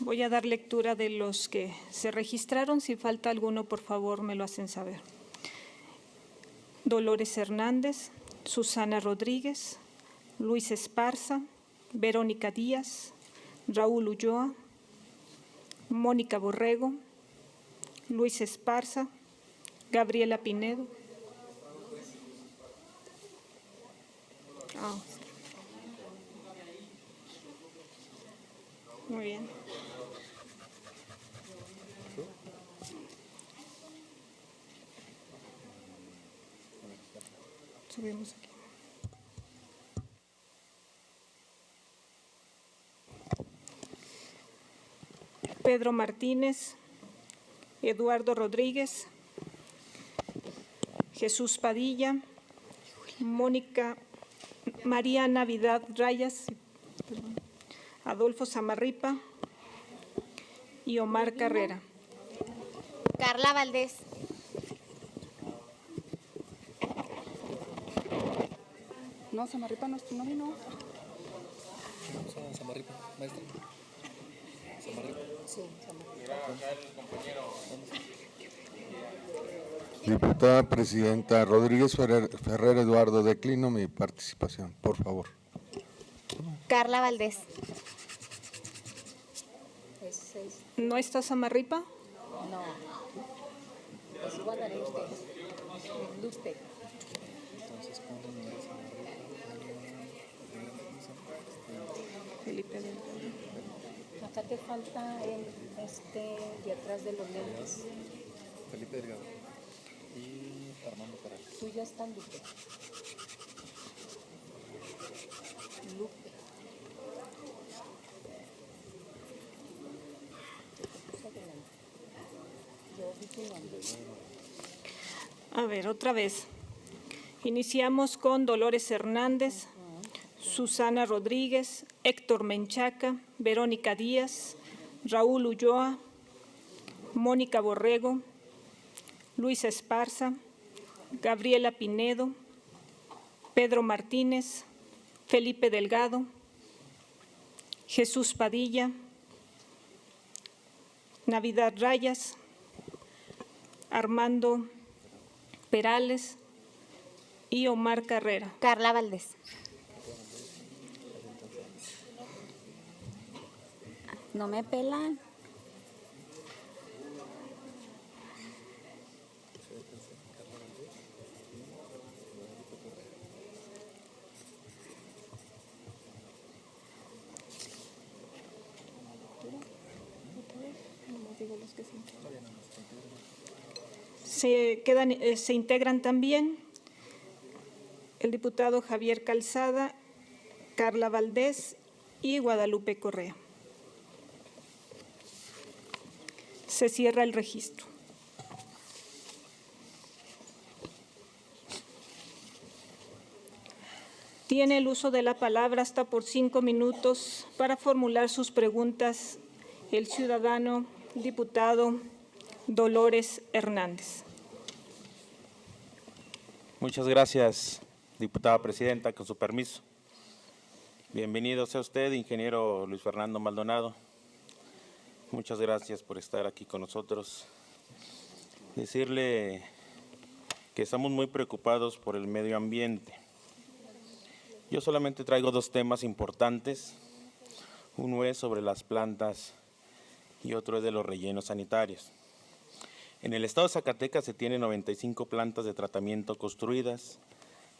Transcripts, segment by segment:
Voy a dar lectura de los que se registraron. Si falta alguno, por favor, me lo hacen saber. Dolores Hernández, Susana Rodríguez, Luis Esparza, Verónica Díaz, Raúl Ulloa, Mónica Borrego, Luis Esparza, Gabriela Pinedo. Muy bien. Subimos aquí. Pedro Martínez, Eduardo Rodríguez, Jesús Padilla, María Navidad Rayas, Adolfo Samarripa y Omar Carrera. Carla Valdés. No, Samarripa no vino. Samarripa, maestra. Samarripa. Sí, Samarripa. Diputada Presidenta Rodríguez Ferrer Eduardo, declino mi participación, por favor. Carla Valdés. ¿No está Samarripa? No. Pues igual haré usted. Entonces, ¿cuándo no eres Felipe Delgado. Acá te falta el de atrás de los lentes. Felipe Delgado y Armando Caral? Tú ya estás, Lupe. Yo vi tu nombre. A ver, otra vez. Iniciamos con Dolores Hernández, Susana Rodríguez, Héctor Menchaca, Verónica Díaz, Raúl Ulloa, Mónica Borrego, Luis Esparza, Gabriela Pinedo, Pedro Martínez, Felipe Delgado, Jesús Padilla, Navidad Rayas, Armando Perales y Omar Carrera. Carla Valdés. No me pelan. Se integran también el diputado Javier Calzada, Carla Valdés y Guadalupe Correa. Se cierra el registro. Tiene el uso de la palabra hasta por 5 minutos para formular sus preguntas el ciudadano diputado Dolores Hernández. Muchas gracias, diputada presidenta, con su permiso. Bienvenido sea usted, ingeniero Luis Fernando Maldonado. Muchas gracias por estar aquí con nosotros. Decirle que estamos muy preocupados por el medio ambiente. Yo solamente traigo 2 temas importantes. Uno es sobre las plantas y otro es de los rellenos sanitarios. En el estado de Zacatecas se tienen 95 plantas de tratamiento construidas,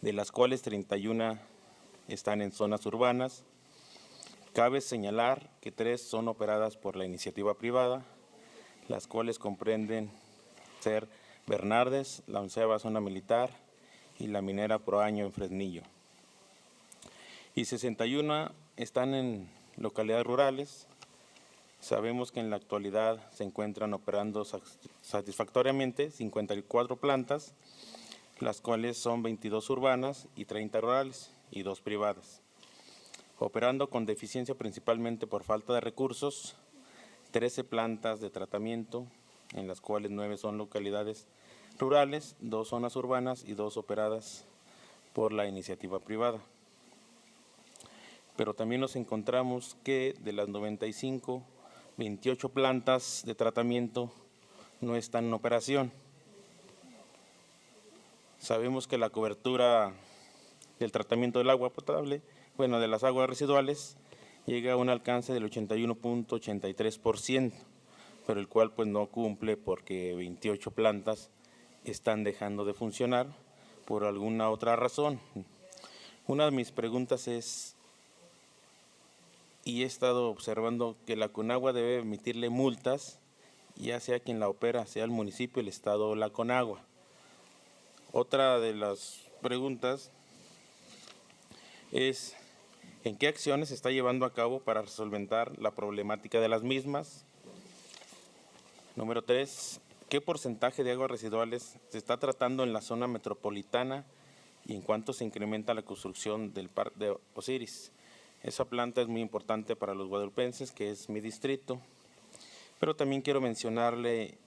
de las cuales 31 están en zonas urbanas. Cabe señalar que 3 son operadas por la iniciativa privada, las cuales comprenden ser Bernardes, la 11ª zona militar y la minera Proaño en Fresnillo. Y 61 están en localidades rurales. Sabemos que en la actualidad se encuentran operando satisfactoriamente 54 plantas, las cuales son 22 urbanas y 30 rurales y 2 privadas. Operando con deficiencia principalmente por falta de recursos, 13 plantas de tratamiento, en las cuales 9 son localidades rurales, 2 zonas urbanas y 2 operadas por la iniciativa privada. Pero también nos encontramos que de las 95, 28 plantas de tratamiento no están en operación. Sabemos que la cobertura del tratamiento del agua potable, de las aguas residuales, llega a un alcance del 81.83%, pero el cual pues no cumple porque 28 plantas están dejando de funcionar por alguna otra razón. Una de mis preguntas es, y he estado observando que la Conagua debe emitirle multas, ya sea quien la opera, sea el municipio, el estado o la Conagua. Otra de las preguntas es, ¿en qué acciones se está llevando a cabo para solventar la problemática de las mismas? Número 3, ¿qué porcentaje de aguas residuales se está tratando en la zona metropolitana y en cuánto se incrementa la construcción del Parque de Osiris? Esa planta es muy importante para los guadalupenses, que es mi distrito, pero también quiero mencionarle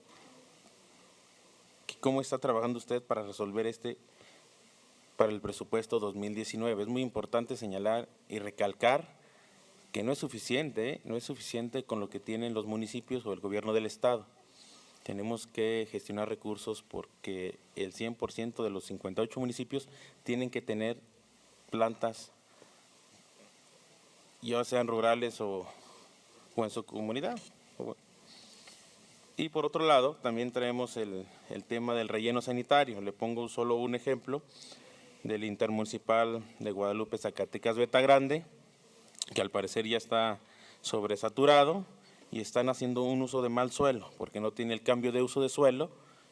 cómo está trabajando usted para resolver para el presupuesto 2019. Es muy importante señalar y recalcar que no es suficiente con lo que tienen los municipios o el gobierno del estado. Tenemos que gestionar recursos porque el 100% de los 58 municipios tienen que tener plantas, ya sean rurales o en su comunidad. Y por otro lado, también traemos el tema del relleno sanitario. Le pongo solo un ejemplo del intermunicipal de Guadalupe, Zacatecas, Beta Grande, que al parecer ya está sobresaturado y están haciendo un uso de mal suelo, porque no tiene el cambio de uso de suelo,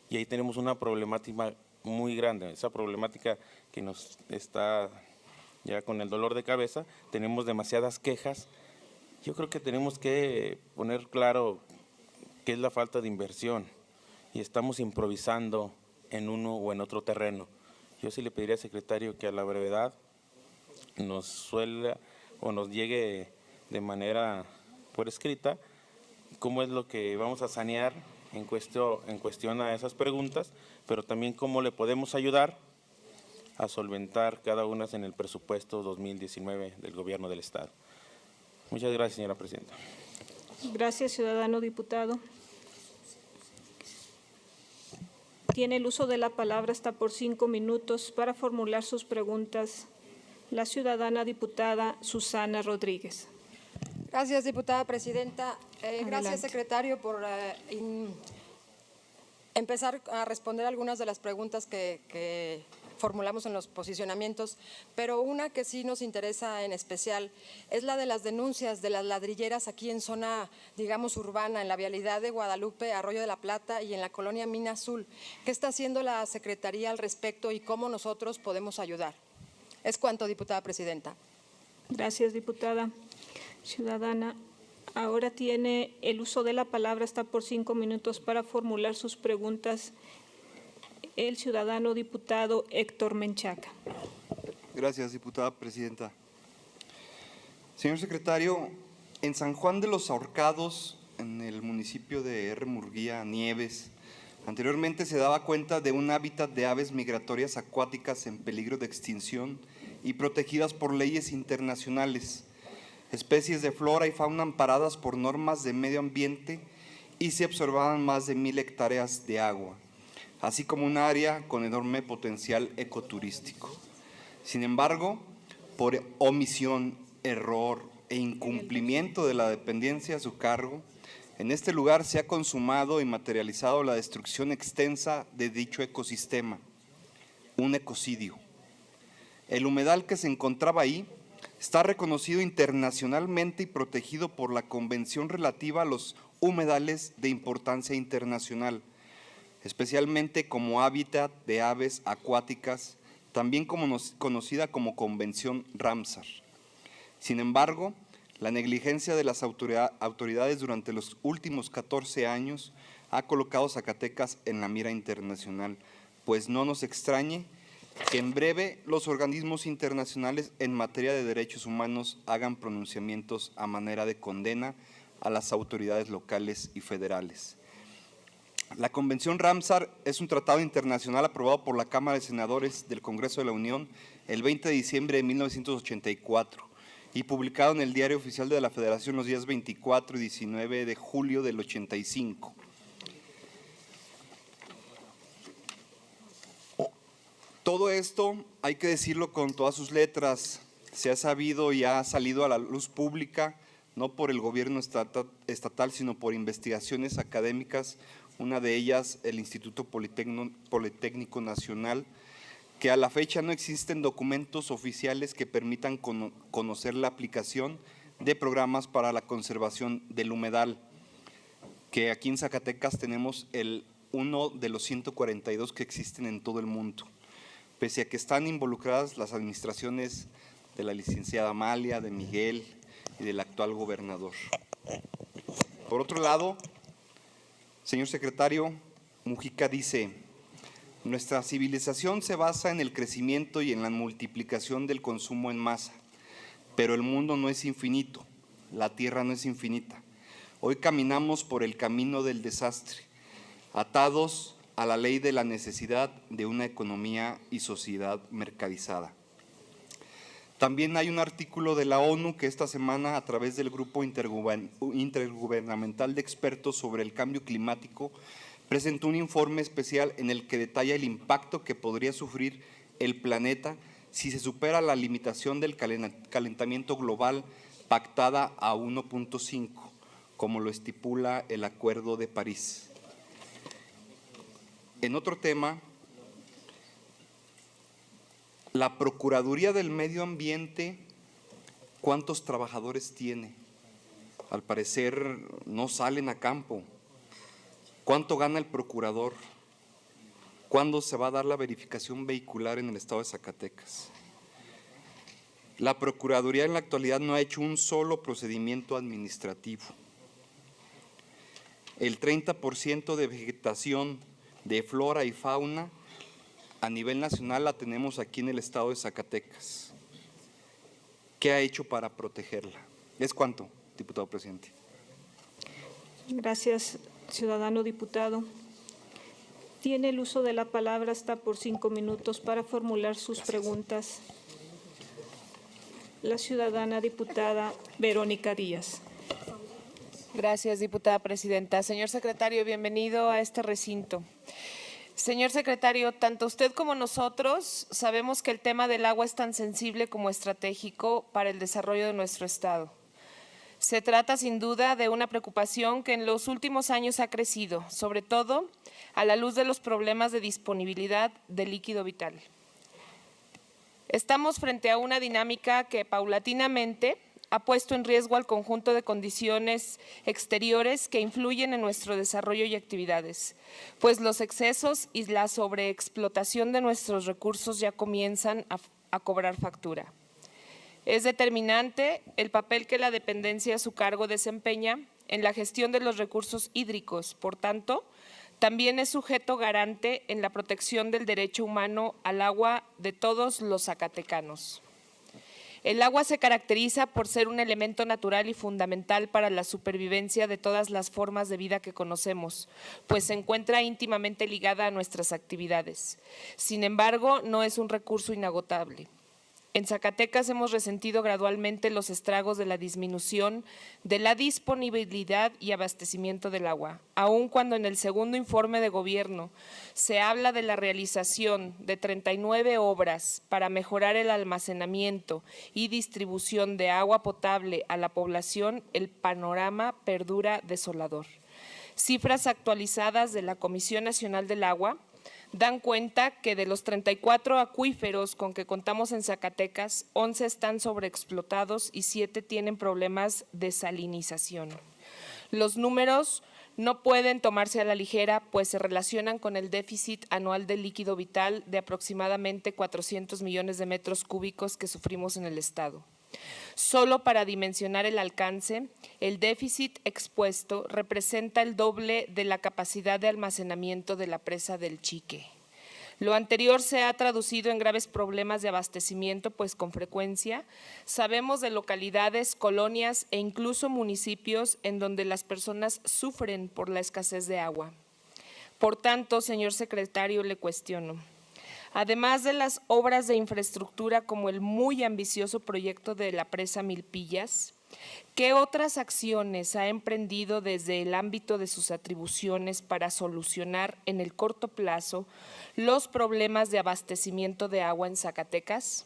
y ahí tenemos una problemática muy grande. Esa problemática que nos está ya con el dolor de cabeza, tenemos demasiadas quejas. Yo creo que tenemos que poner claro qué es la falta de inversión y estamos improvisando en uno o en otro terreno. Yo sí le pediría al secretario que a la brevedad nos llegue de manera por escrita cómo es lo que vamos a sanear en cuestión a esas preguntas, pero también cómo le podemos ayudar a solventar cada una en el presupuesto 2019 del Gobierno del Estado. Muchas gracias, señora presidenta. Gracias, ciudadano diputado. Tiene el uso de la palabra hasta por 5 minutos para formular sus preguntas la ciudadana diputada Susana Rodríguez. Gracias, diputada presidenta. Adelante. Gracias, secretario, por empezar a responder algunas de las preguntas que formulamos en los posicionamientos, pero una que sí nos interesa en especial es la de las denuncias de las ladrilleras aquí en zona, digamos, urbana, en la vialidad de Guadalupe, Arroyo de la Plata y en la colonia Mina Azul. ¿Qué está haciendo la Secretaría al respecto y cómo nosotros podemos ayudar? Es cuanto, diputada presidenta. Gracias, diputada. Ciudadana, ahora tiene el uso de la palabra hasta por 5 minutos para formular sus preguntas el ciudadano diputado Héctor Menchaca. Gracias, diputada presidenta. Señor secretario, en San Juan de los Ahorcados, en el municipio de R. Murguía, Nieves, anteriormente se daba cuenta de un hábitat de aves migratorias acuáticas en peligro de extinción y protegidas por leyes internacionales, especies de flora y fauna amparadas por normas de medio ambiente, y se observaban más de 1,000 hectáreas de agua, así como un área con enorme potencial ecoturístico. Sin embargo, por omisión, error e incumplimiento de la dependencia a su cargo, en este lugar se ha consumado y materializado la destrucción extensa de dicho ecosistema, un ecocidio. El humedal que se encontraba ahí está reconocido internacionalmente y protegido por la Convención relativa a los humedales de importancia internacional, especialmente como hábitat de aves acuáticas, también conocida como Convención Ramsar. Sin embargo, la negligencia de las autoridades durante los últimos 14 años ha colocado Zacatecas en la mira internacional, pues no nos extrañe que en breve los organismos internacionales en materia de derechos humanos hagan pronunciamientos a manera de condena a las autoridades locales y federales. La Convención Ramsar es un tratado internacional aprobado por la Cámara de Senadores del Congreso de la Unión el 20 de diciembre de 1984 y publicado en el Diario Oficial de la Federación los días 24 y 19 de julio del 85. Todo esto, hay que decirlo con todas sus letras, se ha sabido y ha salido a la luz pública, no por el gobierno estatal, sino por investigaciones académicas, una de ellas el Instituto Politécnico Nacional, que a la fecha no existen documentos oficiales que permitan conocer la aplicación de programas para la conservación del humedal, que aquí en Zacatecas tenemos uno de los 142 que existen en todo el mundo, pese a que están involucradas las administraciones de la licenciada Amalia, de Miguel y del actual gobernador. Por otro lado, señor secretario, Mujica dice: nuestra civilización se basa en el crecimiento y en la multiplicación del consumo en masa, pero el mundo no es infinito, la tierra no es infinita. Hoy caminamos por el camino del desastre, atados a la ley de la necesidad de una economía y sociedad mercadizada. También hay un artículo de la ONU que esta semana, a través del Grupo Intergubernamental de Expertos sobre el Cambio Climático, presentó un informe especial en el que detalla el impacto que podría sufrir el planeta si se supera la limitación del calentamiento global pactada a 1.5, como lo estipula el Acuerdo de París. En otro tema, la Procuraduría del Medio Ambiente, ¿cuántos trabajadores tiene? Al parecer no salen a campo. ¿Cuánto gana el procurador? ¿Cuándo se va a dar la verificación vehicular en el estado de Zacatecas? La Procuraduría en la actualidad no ha hecho un solo procedimiento administrativo. El 30% de vegetación, de flora y fauna, a nivel nacional la tenemos aquí en el estado de Zacatecas. ¿Qué ha hecho para protegerla? ¿Es cuánto, diputado presidente? Gracias, ciudadano diputado. Tiene el uso de la palabra hasta por 5 minutos para formular sus preguntas. La ciudadana diputada Verónica Díaz. Gracias, diputada presidenta. Señor secretario, bienvenido a este recinto. Señor secretario, tanto usted como nosotros sabemos que el tema del agua es tan sensible como estratégico para el desarrollo de nuestro estado. Se trata sin duda de una preocupación que en los últimos años ha crecido, sobre todo a la luz de los problemas de disponibilidad de líquido vital. Estamos frente a una dinámica que paulatinamente ha puesto en riesgo al conjunto de condiciones exteriores que influyen en nuestro desarrollo y actividades, pues los excesos y la sobreexplotación de nuestros recursos ya comienzan a cobrar factura. Es determinante el papel que la dependencia a su cargo desempeña en la gestión de los recursos hídricos. Por tanto, también es sujeto garante en la protección del derecho humano al agua de todos los zacatecanos. El agua se caracteriza por ser un elemento natural y fundamental para la supervivencia de todas las formas de vida que conocemos, pues se encuentra íntimamente ligada a nuestras actividades. Sin embargo, no es un recurso inagotable. En Zacatecas hemos resentido gradualmente los estragos de la disminución de la disponibilidad y abastecimiento del agua, aun cuando en el segundo informe de gobierno se habla de la realización de 39 obras para mejorar el almacenamiento y distribución de agua potable a la población, el panorama perdura desolador. Cifras actualizadas de la Comisión Nacional del Agua dan cuenta que de los 34 acuíferos con que contamos en Zacatecas, 11 están sobreexplotados y 7 tienen problemas de salinización. Los números no pueden tomarse a la ligera, pues se relacionan con el déficit anual de líquido vital de aproximadamente 400 millones de metros cúbicos que sufrimos en el estado. Solo para dimensionar el alcance, el déficit expuesto representa el doble de la capacidad de almacenamiento de la presa del Chique. Lo anterior se ha traducido en graves problemas de abastecimiento, pues con frecuencia sabemos de localidades, colonias e incluso municipios en donde las personas sufren por la escasez de agua. Por tanto, señor secretario, le cuestiono, Además de las obras de infraestructura como el muy ambicioso proyecto de la presa Milpillas, ¿qué otras acciones ha emprendido desde el ámbito de sus atribuciones para solucionar en el corto plazo los problemas de abastecimiento de agua en Zacatecas?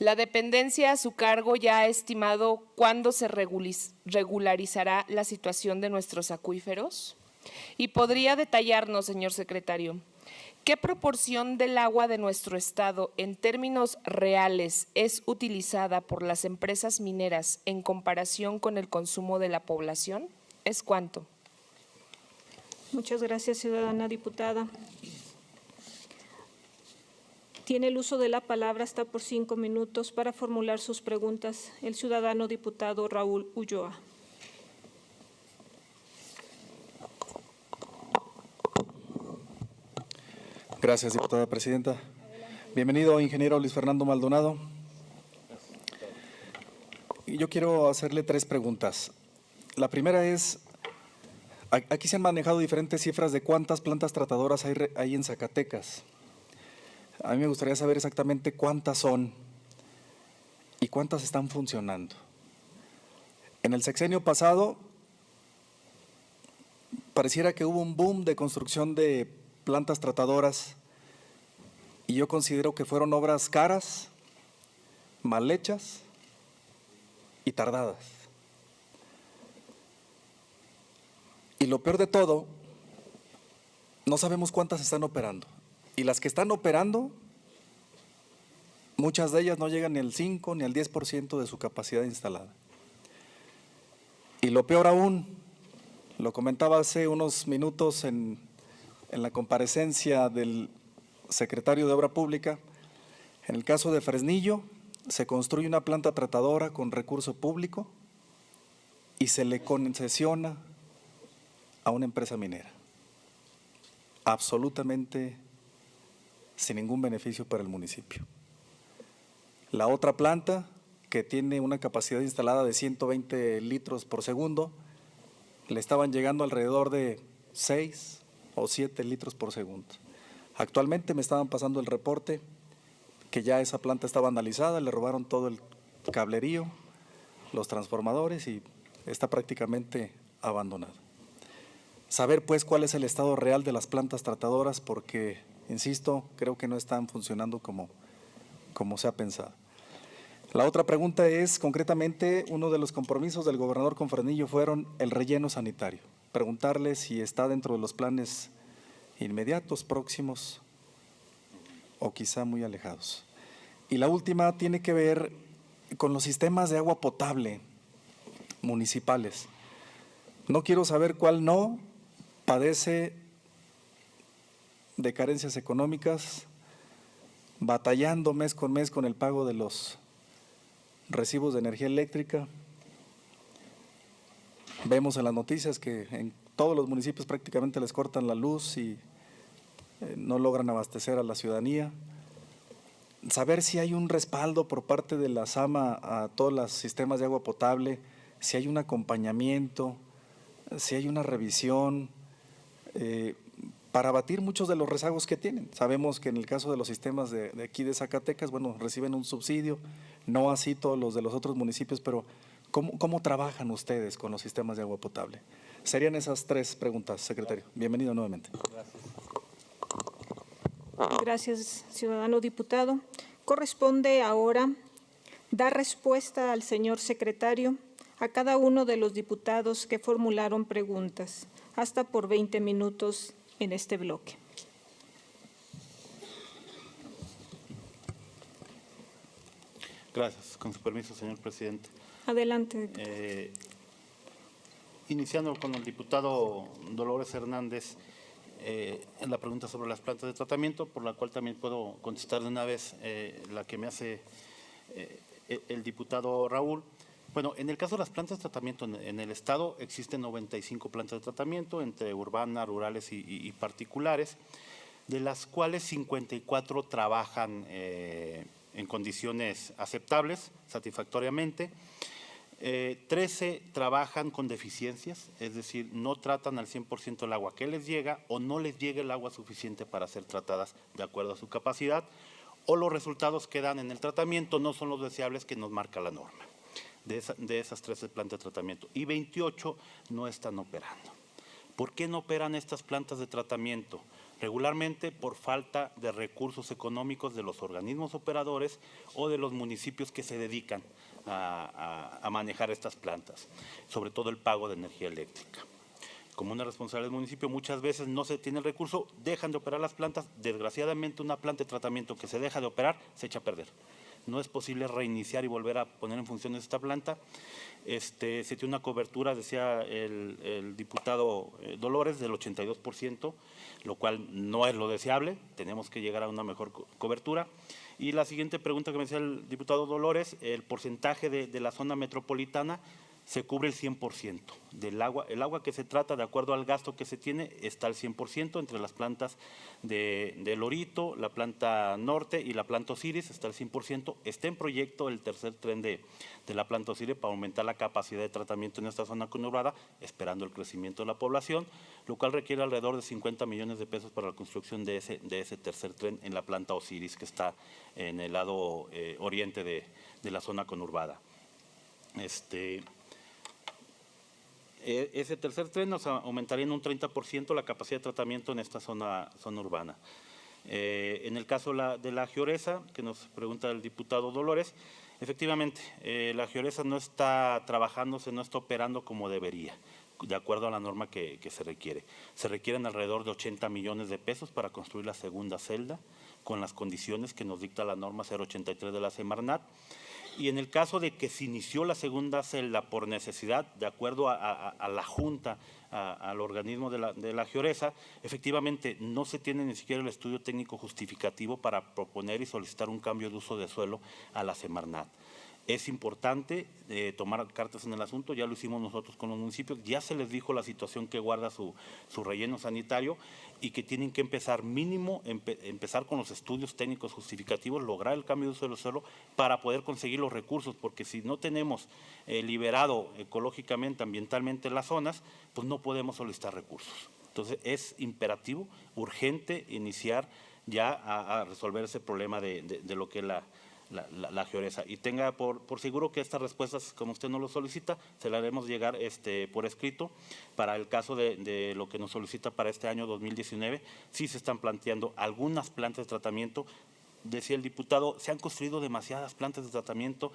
La dependencia a su cargo ya ha estimado cuándo se regularizará la situación de nuestros acuíferos. ¿Y podría detallarnos, señor secretario, qué proporción del agua de nuestro estado en términos reales es utilizada por las empresas mineras en comparación con el consumo de la población? ¿Es cuánto? Muchas gracias, ciudadana diputada. Tiene el uso de la palabra hasta por 5 minutos para formular sus preguntas el ciudadano diputado Raúl Ulloa. Gracias, diputada presidenta. Bienvenido, ingeniero Luis Fernando Maldonado. Yo quiero hacerle 3 preguntas. La primera es, aquí se han manejado diferentes cifras de cuántas plantas tratadoras hay en Zacatecas. A mí me gustaría saber exactamente cuántas son y cuántas están funcionando. En el sexenio pasado, pareciera que hubo un boom de construcción de plantas tratadoras y yo considero que fueron obras caras, mal hechas y tardadas. Y lo peor de todo, no sabemos cuántas están operando. Y las que están operando, muchas de ellas no llegan ni al 5 ni al 10% de su capacidad instalada. Y lo peor aún, lo comentaba hace unos minutos en la comparecencia del secretario de Obra Pública, en el caso de Fresnillo, se construye una planta tratadora con recurso público y se le concesiona a una empresa minera. Absolutamente sin ningún beneficio para el municipio. La otra planta, que tiene una capacidad instalada de 120 litros por segundo, le estaban llegando alrededor de 6 o 7 litros por segundo. Actualmente me estaban pasando el reporte que ya esa planta estaba vandalizada, le robaron todo el cablerío, los transformadores y está prácticamente abandonada. Saber pues cuál es el estado real de las plantas tratadoras porque, insisto, creo que no están funcionando como se ha pensado. La otra pregunta es, concretamente, uno de los compromisos del gobernador con Fresnillo fueron el relleno sanitario. Preguntarle si está dentro de los planes inmediatos, próximos o quizá muy alejados. Y la última tiene que ver con los sistemas de agua potable municipales. No quiero saber cuál no padece de carencias económicas, batallando mes con el pago de los recibos de energía eléctrica. Vemos en las noticias que en todos los municipios prácticamente les cortan la luz y no logran abastecer a la ciudadanía. Saber si hay un respaldo por parte de la SAMA a todos los sistemas de agua potable, si hay un acompañamiento, si hay una revisión, para abatir muchos de los rezagos que tienen. Sabemos que en el caso de los sistemas de aquí de Zacatecas, bueno, reciben un subsidio, no así todos los de los otros municipios, pero ¿cómo trabajan ustedes con los sistemas de agua potable? Serían esas 3 preguntas, secretario. Bienvenido nuevamente. Gracias, ciudadano diputado. Corresponde ahora dar respuesta al señor secretario a cada uno de los diputados que formularon preguntas, hasta por 20 minutos en este bloque. Gracias. Con su permiso, señor presidente. Adelante. Iniciando con el diputado Dolores Hernández, en la pregunta sobre las plantas de tratamiento, por la cual también puedo contestar de una vez la que me hace el diputado Raúl. Bueno, en el caso de las plantas de tratamiento en el Estado existen 95 plantas de tratamiento entre urbanas, rurales y particulares, de las cuales 54 trabajan en condiciones aceptables, satisfactoriamente. 13 trabajan con deficiencias, es decir, no tratan al 100% el agua que les llega o no les llega el agua suficiente para ser tratadas de acuerdo a su capacidad, o los resultados que dan en el tratamiento no son los deseables que nos marca la norma de esas 13 plantas de tratamiento, y 28 no están operando. ¿Por qué no operan estas plantas de tratamiento? Regularmente por falta de recursos económicos de los organismos operadores o de los municipios que se dedican a manejar estas plantas, sobre todo el pago de energía eléctrica. Como una responsabilidad del municipio, muchas veces no se tiene el recurso, dejan de operar las plantas. Desgraciadamente, una planta de tratamiento que se deja de operar se echa a perder. No es posible reiniciar y volver a poner en funciones esta planta. Se tiene una cobertura, decía el diputado Dolores, del 82%, lo cual no es lo deseable. Tenemos que llegar a una mejor cobertura. Y la siguiente pregunta que me decía el diputado Dolores, el porcentaje de la zona metropolitana, se cubre el 100% del agua. El agua que se trata, de acuerdo al gasto que se tiene, está al 100% entre las plantas de Lorito, la planta norte y la planta Osiris, está al 100%. Está en proyecto el tercer tren de la planta Osiris para aumentar la capacidad de tratamiento en esta zona conurbada, esperando el crecimiento de la población, lo cual requiere alrededor de 50 millones de pesos para la construcción de ese tercer tren en la planta Osiris, que está en el lado oriente de la zona conurbada. Ese tercer tren nos aumentaría en un 30% la capacidad de tratamiento en esta zona urbana. En el caso de la Gioresa, que nos pregunta el diputado Dolores, efectivamente, la Gioresa no está trabajándose, no está operando como debería, de acuerdo a la norma que se requiere. Se requieren alrededor de 80 millones de pesos para construir la segunda celda, con las condiciones que nos dicta la norma 083 de la Semarnat. Y en el caso de que se inició la segunda celda por necesidad, de acuerdo a la Junta, al organismo de la Gioresa, efectivamente no se tiene ni siquiera el estudio técnico justificativo para proponer y solicitar un cambio de uso de suelo a la Semarnat. Es importante tomar cartas en el asunto, ya lo hicimos nosotros con los municipios, ya se les dijo la situación que guarda su relleno sanitario y que tienen que empezar mínimo, empezar con los estudios técnicos justificativos, lograr el cambio de uso del suelo para poder conseguir los recursos, porque si no tenemos liberado ecológicamente, ambientalmente las zonas, pues no podemos solicitar recursos. Entonces es imperativo, urgente, iniciar ya a resolver ese problema de lo que es la Gioresa. Y tenga por seguro que estas respuestas, como usted nos lo solicita, se las haremos llegar por escrito. Para el caso de lo que nos solicita para este año 2019, sí se están planteando algunas plantas de tratamiento. Decía el diputado, se han construido demasiadas plantas de tratamiento,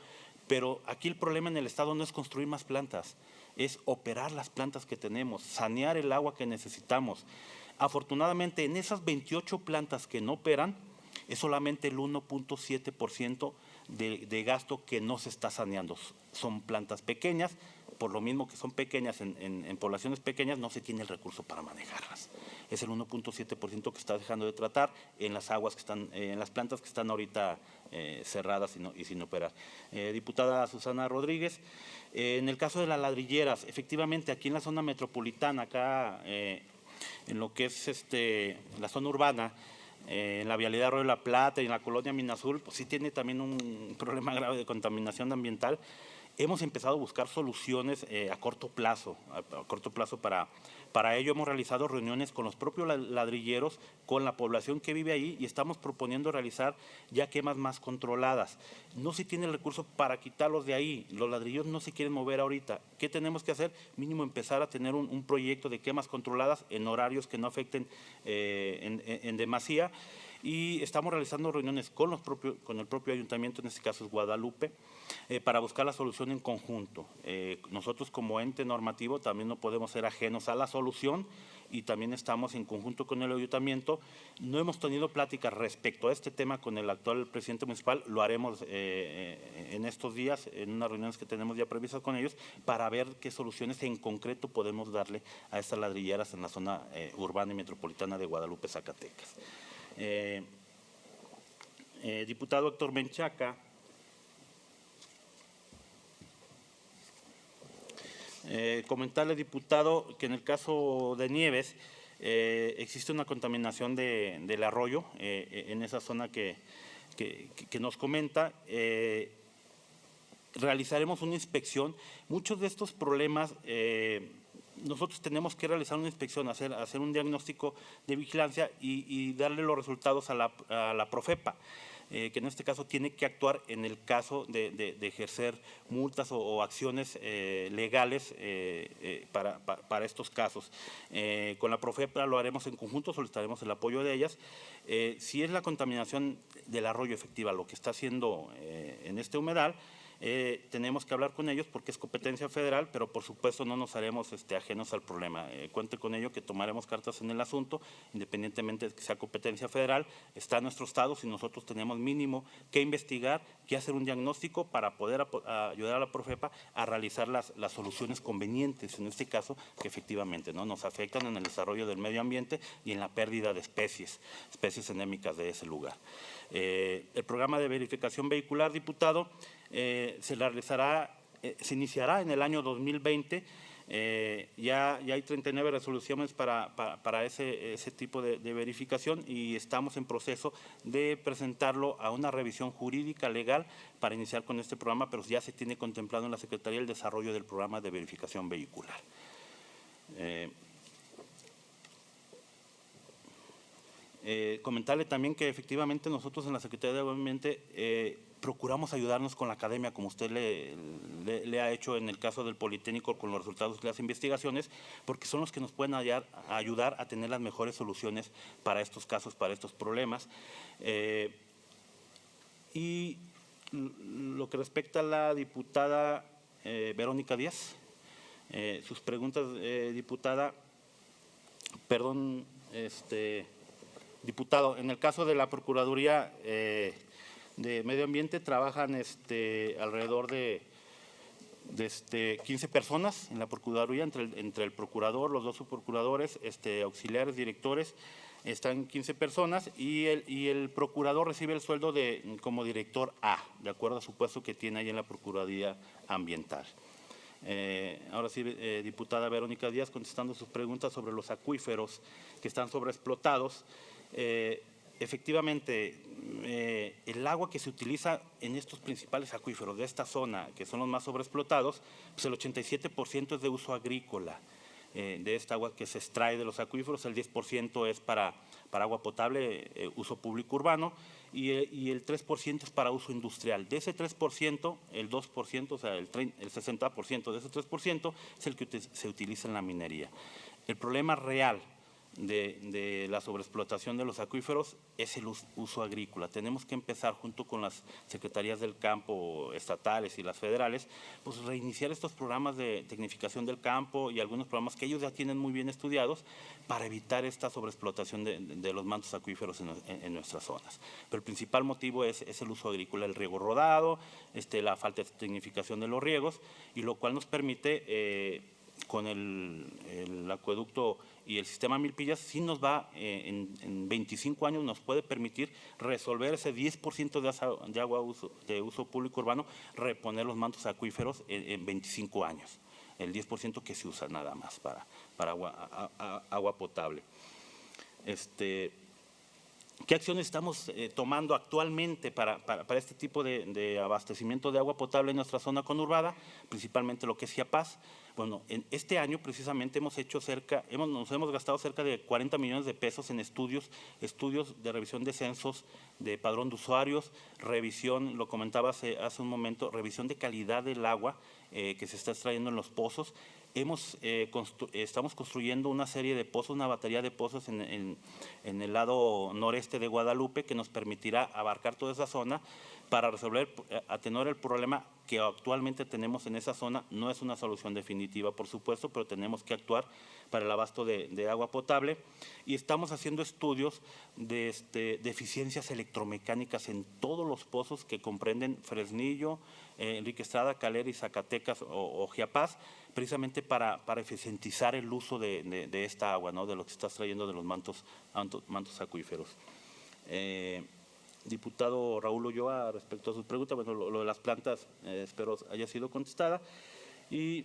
pero aquí el problema en el Estado no es construir más plantas, es operar las plantas que tenemos, sanear el agua que necesitamos. Afortunadamente, en esas 28 plantas que no operan, es solamente el 1.7% de gasto que no se está saneando. Son plantas pequeñas, por lo mismo que son pequeñas en poblaciones pequeñas, no se tiene el recurso para manejarlas. Es el 1.7% que está dejando de tratar en las aguas que están, en las plantas que están ahorita cerradas y sin operar. Diputada Susana Rodríguez, en el caso de las ladrilleras, efectivamente aquí en la zona metropolitana, acá en lo que es la zona urbana, en la vialidad Arroyo de la Plata y en la colonia Minazul, pues sí tiene también un problema grave de contaminación ambiental. Hemos empezado a buscar soluciones a corto plazo. Para ello hemos realizado reuniones con los propios ladrilleros, con la población que vive ahí, y estamos proponiendo realizar ya quemas más controladas. No se tiene el recurso para quitarlos de ahí. Los ladrilleros no se quieren mover ahorita. ¿Qué tenemos que hacer? Mínimo empezar a tener un proyecto de quemas controladas en horarios que no afecten en demasía. Y estamos realizando reuniones con el propio ayuntamiento, en este caso es Guadalupe, para buscar la solución en conjunto. Nosotros como ente normativo también no podemos ser ajenos a la solución y también estamos en conjunto con el ayuntamiento. No hemos tenido pláticas respecto a este tema con el actual presidente municipal, lo haremos en estos días, en unas reuniones que tenemos ya previstas con ellos, para ver qué soluciones en concreto podemos darle a estas ladrilleras en la zona urbana y metropolitana de Guadalupe, Zacatecas. Diputado Héctor Menchaca, comentarle, diputado, que en el caso de Nieves existe una contaminación del arroyo en esa zona que nos comenta. realizaremos una inspección. Muchos de estos problemas, nosotros tenemos que realizar una inspección, hacer un diagnóstico de vigilancia y darle los resultados a la Profepa, que en este caso tiene que actuar en el caso de ejercer multas o acciones legales para estos casos. Con la Profepa lo haremos en conjunto, solicitaremos el apoyo de ellas. Si es la contaminación del arroyo efectiva lo que está haciendo en este humedal, tenemos que hablar con ellos porque es competencia federal, pero por supuesto no nos haremos ajenos al problema. Cuente con ello que tomaremos cartas en el asunto, independientemente de que sea competencia federal, está en nuestro estado, si nosotros tenemos mínimo que investigar, que hacer un diagnóstico para poder ayudar a la Profepa a realizar las soluciones convenientes, en este caso, que efectivamente nos afectan en el desarrollo del medio ambiente y en la pérdida de especies endémicas de ese lugar. El programa de verificación vehicular, diputado, se iniciará en el año 2020. Ya hay 39 resoluciones para ese tipo de verificación y estamos en proceso de presentarlo a una revisión jurídica legal para iniciar con este programa, pero ya se tiene contemplado en la Secretaría el desarrollo del programa de verificación vehicular. Comentarle también que efectivamente nosotros en la Secretaría de Ambiente procuramos ayudarnos con la academia, como usted le ha hecho en el caso del Politécnico con los resultados de las investigaciones, porque son los que nos pueden ayudar a tener las mejores soluciones para estos casos, para estos problemas. Y lo que respecta a la diputada Verónica Díaz, sus preguntas, diputada, perdón, diputado, en el caso de la Procuraduría de Medio Ambiente trabajan alrededor de 15 personas en la Procuraduría, entre el procurador, los 2 subprocuradores, auxiliares, directores, están 15 personas y el procurador recibe el sueldo como director A, de acuerdo a su puesto que tiene ahí en la Procuraduría Ambiental. Ahora sí, diputada Verónica Díaz, contestando sus preguntas sobre los acuíferos que están sobreexplotados. Efectivamente, el agua que se utiliza en estos principales acuíferos de esta zona, que son los más sobreexplotados, pues el 87% es de uso agrícola. De esta agua que se extrae de los acuíferos, el 10% es para agua potable, uso público urbano, y el 3% es para uso industrial. De ese 3%, el 2%, o sea, el 60% de ese 3% es el que se utiliza en la minería. El problema real de la sobreexplotación de los acuíferos es el uso agrícola. Tenemos que empezar junto con las secretarías del campo estatales y las federales, pues reiniciar estos programas de tecnificación del campo y algunos programas que ellos ya tienen muy bien estudiados para evitar esta sobreexplotación de los mantos acuíferos en nuestras zonas. Pero el principal motivo es el uso agrícola, el riego rodado, la falta de tecnificación de los riegos, y lo cual nos permite con el acueducto y el sistema Milpillas, sí nos va, en 25 años nos puede permitir resolver ese 10% de agua de uso público urbano, reponer los mantos acuíferos en 25 años, el 10% que se usa nada más para agua potable. ¿Qué acciones estamos tomando actualmente para este tipo de abastecimiento de agua potable en nuestra zona conurbada? Principalmente lo que es Chiapas. Bueno, en este año precisamente nos hemos gastado cerca de 40 millones de pesos en estudios de revisión de censos, de padrón de usuarios, revisión, lo comentaba hace un momento, revisión de calidad del agua que se está extrayendo en los pozos. Estamos construyendo una serie de pozos, una batería de pozos en el lado noreste de Guadalupe que nos permitirá abarcar toda esa zona para atenuar el problema que actualmente tenemos en esa zona. No es una solución definitiva, por supuesto, pero tenemos que actuar para el abasto de agua potable. Y estamos haciendo estudios de eficiencias electromecánicas en todos los pozos que comprenden Fresnillo, Enrique Estrada, Calera y Zacatecas o Chiapas, precisamente para eficientizar el uso de esta agua, ¿no?, de lo que se está extrayendo de los mantos acuíferos. Diputado Raúl Ulloa, respecto a sus preguntas, bueno, lo de las plantas espero haya sido contestada. Y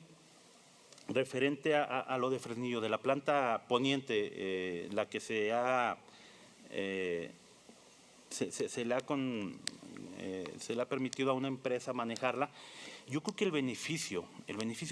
referente a lo de Fresnillo, de la planta poniente, la que se le ha se le ha permitido a una empresa manejarla. Yo creo que el beneficio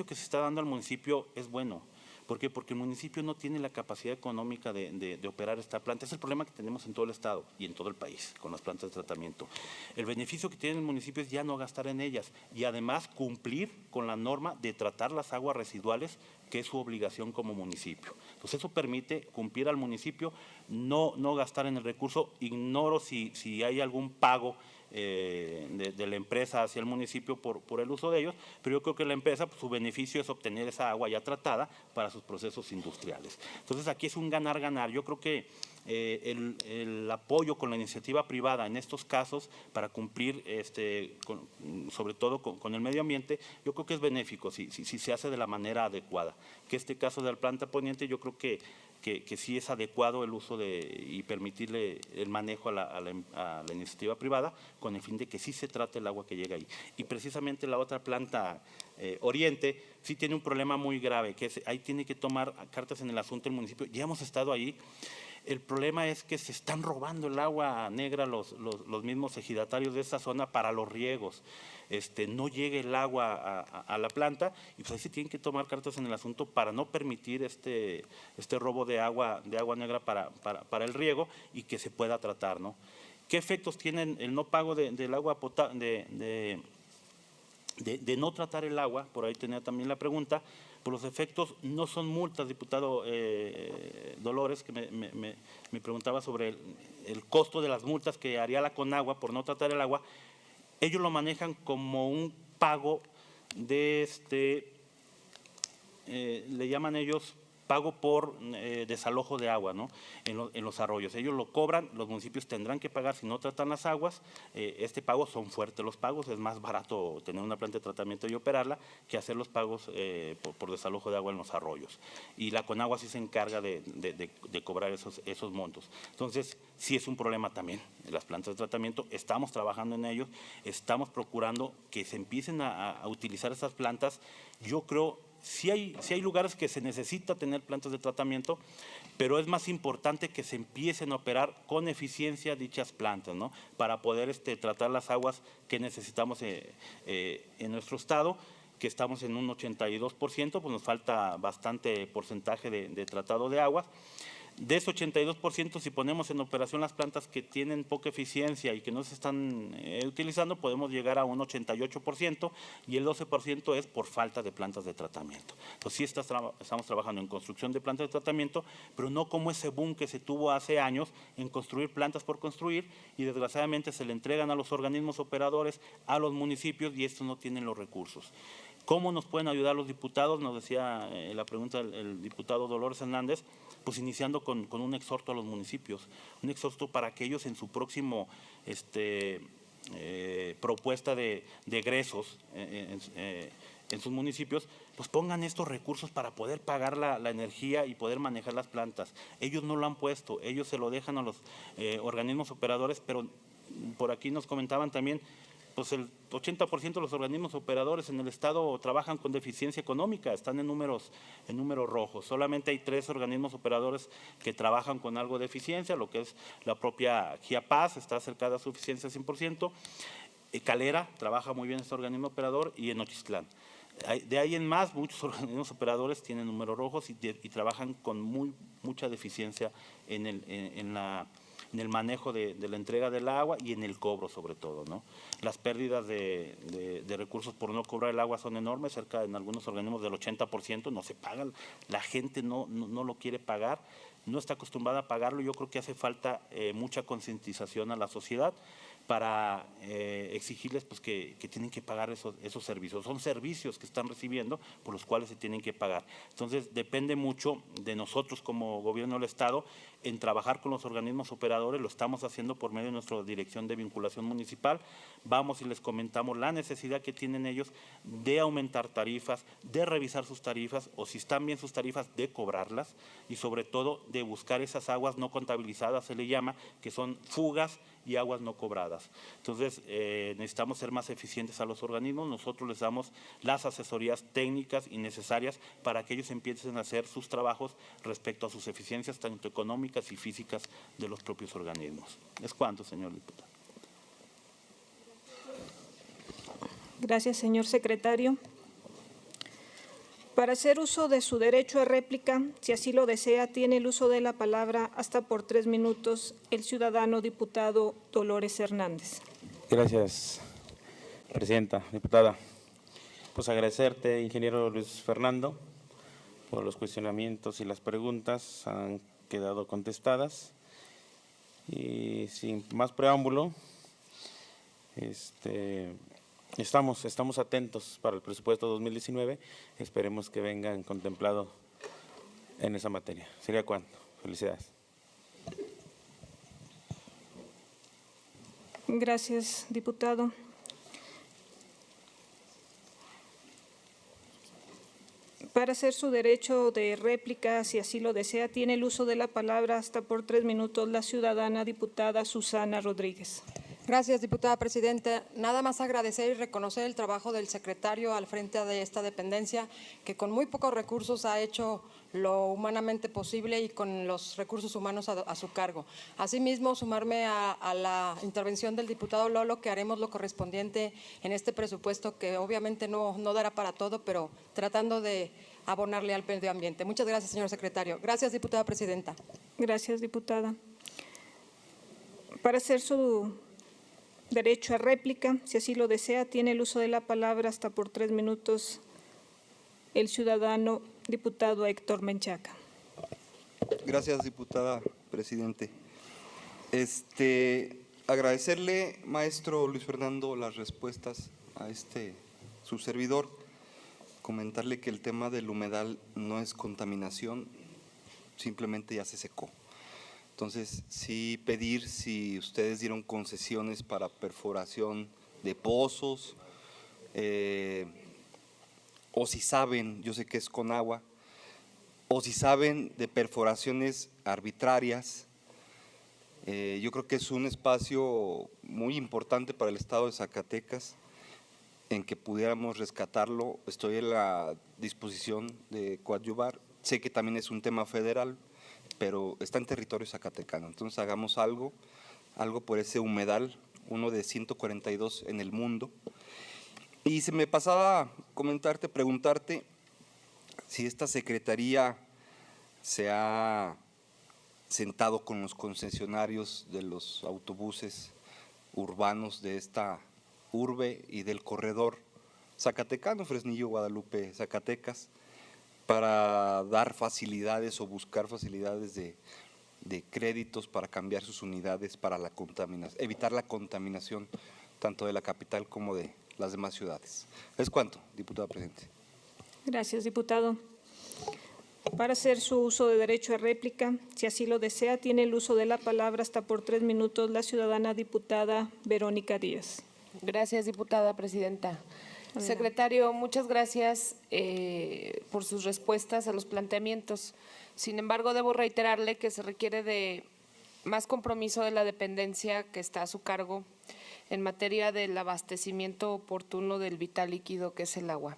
que se está dando al municipio es bueno. ¿Por qué? Porque el municipio no tiene la capacidad económica de operar esta planta. Es el problema que tenemos en todo el estado y en todo el país con las plantas de tratamiento. El beneficio que tiene el municipio es ya no gastar en ellas y además cumplir con la norma de tratar las aguas residuales, que es su obligación como municipio. Entonces eso permite cumplir al municipio, no gastar en el recurso. Ignoro si hay algún pago de la empresa hacia el municipio por el uso de ellos, pero yo creo que la empresa, pues, su beneficio es obtener esa agua ya tratada para sus procesos industriales. Entonces aquí es un ganar-ganar. Yo creo que el apoyo con la iniciativa privada en estos casos para cumplir sobre todo con el medio ambiente, yo creo que es benéfico si se hace de la manera adecuada. Que este caso de la planta poniente, yo creo que sí es adecuado el uso y permitirle el manejo a la iniciativa privada con el fin de que sí se trate el agua que llega ahí. Y precisamente la otra planta Oriente sí tiene un problema muy grave, que ahí tiene que tomar cartas en el asunto el municipio. Ya hemos estado ahí. El problema es que se están robando el agua negra los mismos ejidatarios de esa zona para los riegos. No llega el agua a la planta y pues ahí se tienen que tomar cartas en el asunto para no permitir este robo de agua negra para el riego y que se pueda tratar, ¿no? ¿Qué efectos tiene el no pago del agua potable, de no tratar el agua? Por ahí tenía también la pregunta. Pues los efectos no son multas, diputado Dolores, que me preguntaba sobre el costo de las multas que haría la Conagua por no tratar el agua. Ellos lo manejan como un pago de le llaman ellos pago por desalojo de agua, ¿no? En los arroyos. Ellos lo cobran, los municipios tendrán que pagar si no tratan las aguas. Este pago son fuertes los pagos, es más barato tener una planta de tratamiento y operarla que hacer los pagos por desalojo de agua en los arroyos. Y la Conagua sí se encarga de cobrar esos montos. Entonces, sí es un problema también las plantas de tratamiento. Estamos trabajando en ellos, estamos procurando que se empiecen a utilizar esas plantas. Yo creo sí hay lugares que se necesita tener plantas de tratamiento, pero es más importante que se empiecen a operar con eficiencia dichas plantas, ¿no? Para poder tratar las aguas que necesitamos en nuestro estado, que estamos en un 82%, pues nos falta bastante porcentaje de tratado de aguas. De ese 82%, si ponemos en operación las plantas que tienen poca eficiencia y que no se están utilizando, podemos llegar a un 88% y el 12% es por falta de plantas de tratamiento. Entonces sí estamos trabajando en construcción de plantas de tratamiento, pero no como ese boom que se tuvo hace años en construir plantas por construir y desgraciadamente se le entregan a los organismos operadores, a los municipios y estos no tienen los recursos. ¿Cómo nos pueden ayudar los diputados? Nos decía la pregunta el diputado Dolores Hernández, pues iniciando con un exhorto a los municipios, un exhorto para que ellos en su próximo propuesta de egresos en sus municipios, pues pongan estos recursos para poder pagar la energía y poder manejar las plantas. Ellos no lo han puesto, ellos se lo dejan a los organismos operadores, pero por aquí nos comentaban también, pues el 80% de los organismos operadores en el estado trabajan con deficiencia económica, están en números rojos. Solamente hay 3 organismos operadores que trabajan con algo de eficiencia, lo que es la propia Chiapas, está acercada a su eficiencia 100%, Calera trabaja muy bien este organismo operador y en Nochistlán. De ahí en más, muchos organismos operadores tienen números rojos y trabajan con mucha deficiencia en el manejo de la entrega del agua y en el cobro sobre todo, ¿no? Las pérdidas de recursos por no cobrar el agua son enormes, cerca en algunos organismos del 80%, no se pagan, la gente no lo quiere pagar, no está acostumbrada a pagarlo. Yo creo que hace falta mucha concientización a la sociedad para exigirles pues, que tienen que pagar esos servicios. Son servicios que están recibiendo por los cuales se tienen que pagar. Entonces, depende mucho de nosotros como gobierno del Estado en trabajar con los organismos operadores. Lo estamos haciendo por medio de nuestra Dirección de Vinculación Municipal. Vamos y les comentamos la necesidad que tienen ellos de aumentar tarifas, de revisar sus tarifas o si están bien sus tarifas, de cobrarlas y sobre todo de buscar esas aguas no contabilizadas, se le llama, que son fugas y aguas no cobradas. Entonces, necesitamos ser más eficientes a los organismos. Nosotros les damos las asesorías técnicas y necesarias para que ellos empiecen a hacer sus trabajos respecto a sus eficiencias, tanto económicas y físicas de los propios organismos. ¿Es cuánto, señor diputado? Gracias, señor secretario. Para hacer uso de su derecho a réplica, si así lo desea, tiene el uso de la palabra hasta por 3 minutos el ciudadano diputado Dolores Hernández. Gracias, presidenta, diputada. Pues agradecerte, ingeniero Luis Fernando, por los cuestionamientos y las preguntas han quedado contestadas. Y sin más preámbulo, estamos atentos para el presupuesto 2019. Esperemos que vengan contemplado en esa materia. ¿Sería cuánto? Felicidades. Gracias, diputado. Para hacer su derecho de réplica, si así lo desea, tiene el uso de la palabra hasta por 3 minutos la ciudadana diputada Susana Rodríguez. Gracias, diputada presidenta. Nada más agradecer y reconocer el trabajo del secretario al frente de esta dependencia, que con muy pocos recursos ha hecho lo humanamente posible y con los recursos humanos a su cargo. Asimismo, sumarme a la intervención del diputado Lolo, que haremos lo correspondiente en este presupuesto, que obviamente no dará para todo, pero tratando de abonarle al medio ambiente. Muchas gracias, señor secretario. Gracias, diputada presidenta. Gracias, diputada. Para hacer su derecho a réplica, si así lo desea, tiene el uso de la palabra hasta por 3 minutos el ciudadano diputado Héctor Menchaca. Gracias, diputada presidente. Agradecerle, maestro Luis Fernando, las respuestas a su servidor. Comentarle que el tema del humedal no es contaminación, simplemente ya se secó. Entonces, sí pedir si ustedes dieron concesiones para perforación de pozos, o si saben, yo sé que es con agua, o si saben de perforaciones arbitrarias. Yo creo que es un espacio muy importante para el estado de Zacatecas en que pudiéramos rescatarlo. Estoy en la disposición de coadyuvar. Sé que también es un tema federal, pero está en territorio zacatecano. Entonces hagamos algo por ese humedal, uno de 142 en el mundo. Y se me pasaba preguntarte si esta secretaría se ha sentado con los concesionarios de los autobuses urbanos de esta urbe y del corredor zacatecano, Fresnillo, Guadalupe, Zacatecas, para dar facilidades o buscar facilidades de créditos para cambiar sus unidades para evitar la contaminación tanto de la capital como de las demás ciudades. ¿Es cuánto, diputada presidente? Gracias, diputado. Para hacer su uso de derecho a réplica, si así lo desea, tiene el uso de la palabra hasta por 3 minutos la ciudadana diputada Verónica Díaz. Gracias, diputada presidenta. Secretario, muchas gracias por sus respuestas a los planteamientos. Sin embargo, debo reiterarle que se requiere de más compromiso de la dependencia que está a su cargo en materia del abastecimiento oportuno del vital líquido que es el agua.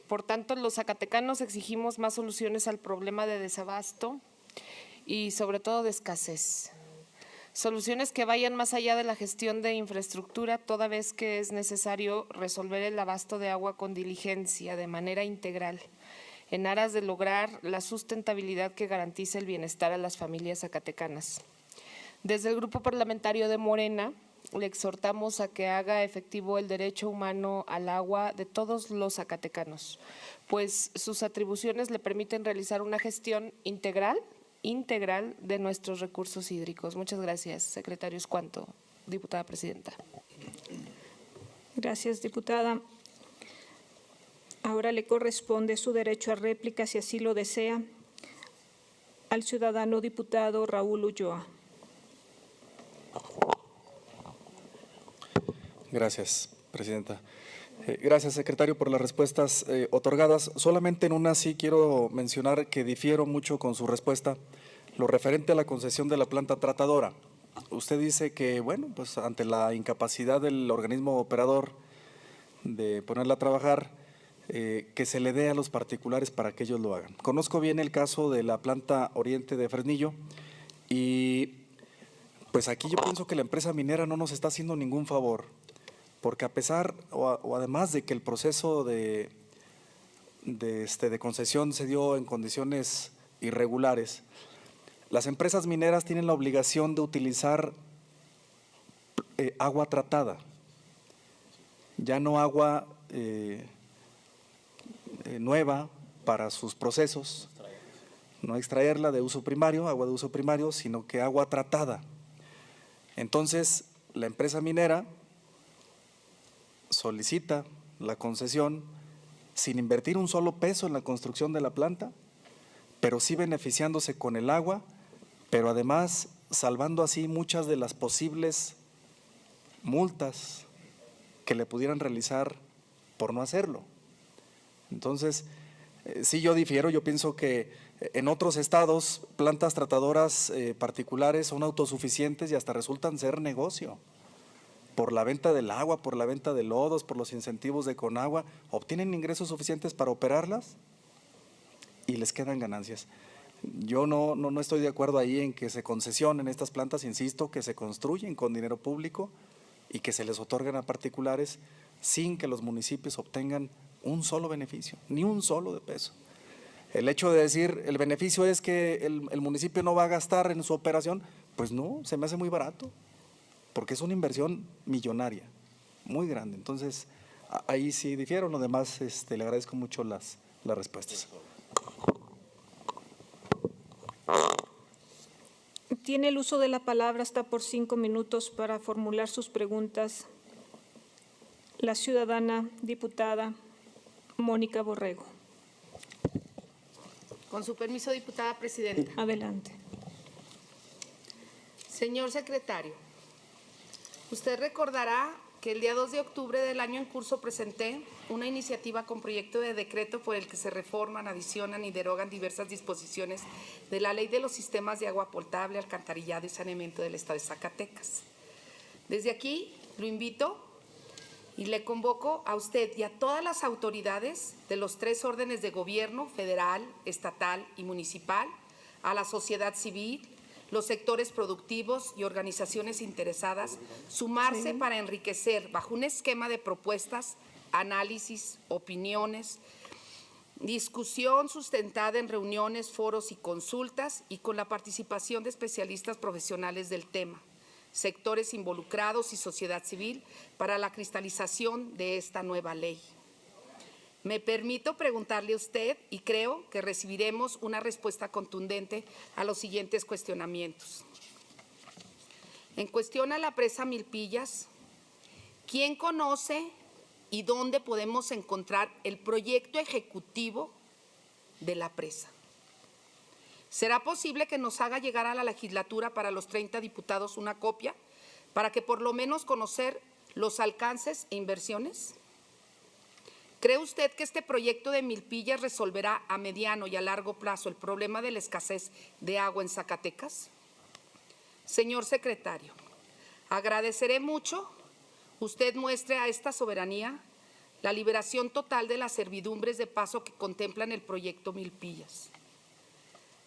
Por tanto, los zacatecanos exigimos más soluciones al problema de desabasto y sobre todo de escasez. Soluciones que vayan más allá de la gestión de infraestructura, toda vez que es necesario resolver el abasto de agua con diligencia, de manera integral, en aras de lograr la sustentabilidad que garantice el bienestar a las familias zacatecanas. Desde el Grupo Parlamentario de Morena, le exhortamos a que haga efectivo el derecho humano al agua de todos los zacatecanos, pues sus atribuciones le permiten realizar una gestión integral de nuestros recursos hídricos. Muchas gracias, secretario. Es cuanto, diputada presidenta. Gracias, diputada. Ahora le corresponde su derecho a réplica, si así lo desea, al ciudadano diputado Raúl Ulloa. Gracias, presidenta. Gracias, secretario, por las respuestas otorgadas. Solamente en una sí quiero mencionar que difiero mucho con su respuesta, lo referente a la concesión de la planta tratadora. Usted dice que, bueno, pues ante la incapacidad del organismo operador de ponerla a trabajar, que se le dé a los particulares para que ellos lo hagan. Conozco bien el caso de la planta Oriente de Fresnillo y pues aquí yo pienso que la empresa minera no nos está haciendo ningún favor, porque a pesar o además de que el proceso de concesión se dio en condiciones irregulares, las empresas mineras tienen la obligación de utilizar agua tratada, ya no agua nueva para sus procesos, no extraerla de uso primario, agua de uso primario, sino que agua tratada. Entonces, la empresa minera solicita la concesión sin invertir un solo peso en la construcción de la planta, pero sí beneficiándose con el agua, pero además salvando así muchas de las posibles multas que le pudieran realizar por no hacerlo. Entonces, sí, yo difiero, yo pienso que en otros estados plantas tratadoras particulares son autosuficientes y hasta resultan ser negocio. Por la venta del agua, por la venta de lodos, por los incentivos de Conagua, obtienen ingresos suficientes para operarlas y les quedan ganancias. Yo no estoy de acuerdo ahí en que se concesionen estas plantas, insisto, que se construyen con dinero público y que se les otorgan a particulares sin que los municipios obtengan un solo beneficio, ni un solo de peso. El hecho de decir el beneficio es que el municipio no va a gastar en su operación, pues no, se me hace muy barato, porque es una inversión millonaria, muy grande. Entonces, ahí sí difiero, lo demás le agradezco mucho las respuestas. Tiene el uso de la palabra hasta por 5 minutos para formular sus preguntas la ciudadana diputada Mónica Borrego. Con su permiso, diputada presidenta. Adelante. Señor secretario, usted recordará que el día 2 de octubre del año en curso presenté una iniciativa con proyecto de decreto por el que se reforman, adicionan y derogan diversas disposiciones de la Ley de los Sistemas de Agua Potable, Alcantarillado y Saneamiento del Estado de Zacatecas. Desde aquí lo invito y le convoco a usted y a todas las autoridades de los 3 órdenes de gobierno, federal, estatal y municipal, a la sociedad civil, los sectores productivos y organizaciones interesadas, sumarse para enriquecer bajo un esquema de propuestas, análisis, opiniones, discusión sustentada en reuniones, foros y consultas y con la participación de especialistas profesionales del tema, sectores involucrados y sociedad civil para la cristalización de esta nueva ley. Me permito preguntarle a usted y creo que recibiremos una respuesta contundente a los siguientes cuestionamientos. En cuestión a la presa Milpillas, ¿quién conoce y dónde podemos encontrar el proyecto ejecutivo de la presa? ¿Será posible que nos haga llegar a la legislatura para los 30 diputados una copia para que por lo menos conocer los alcances e inversiones? ¿Cree usted que este proyecto de Milpillas resolverá a mediano y a largo plazo el problema de la escasez de agua en Zacatecas? Señor secretario, agradeceré mucho usted muestre a esta soberanía la liberación total de las servidumbres de paso que contemplan el proyecto Milpillas.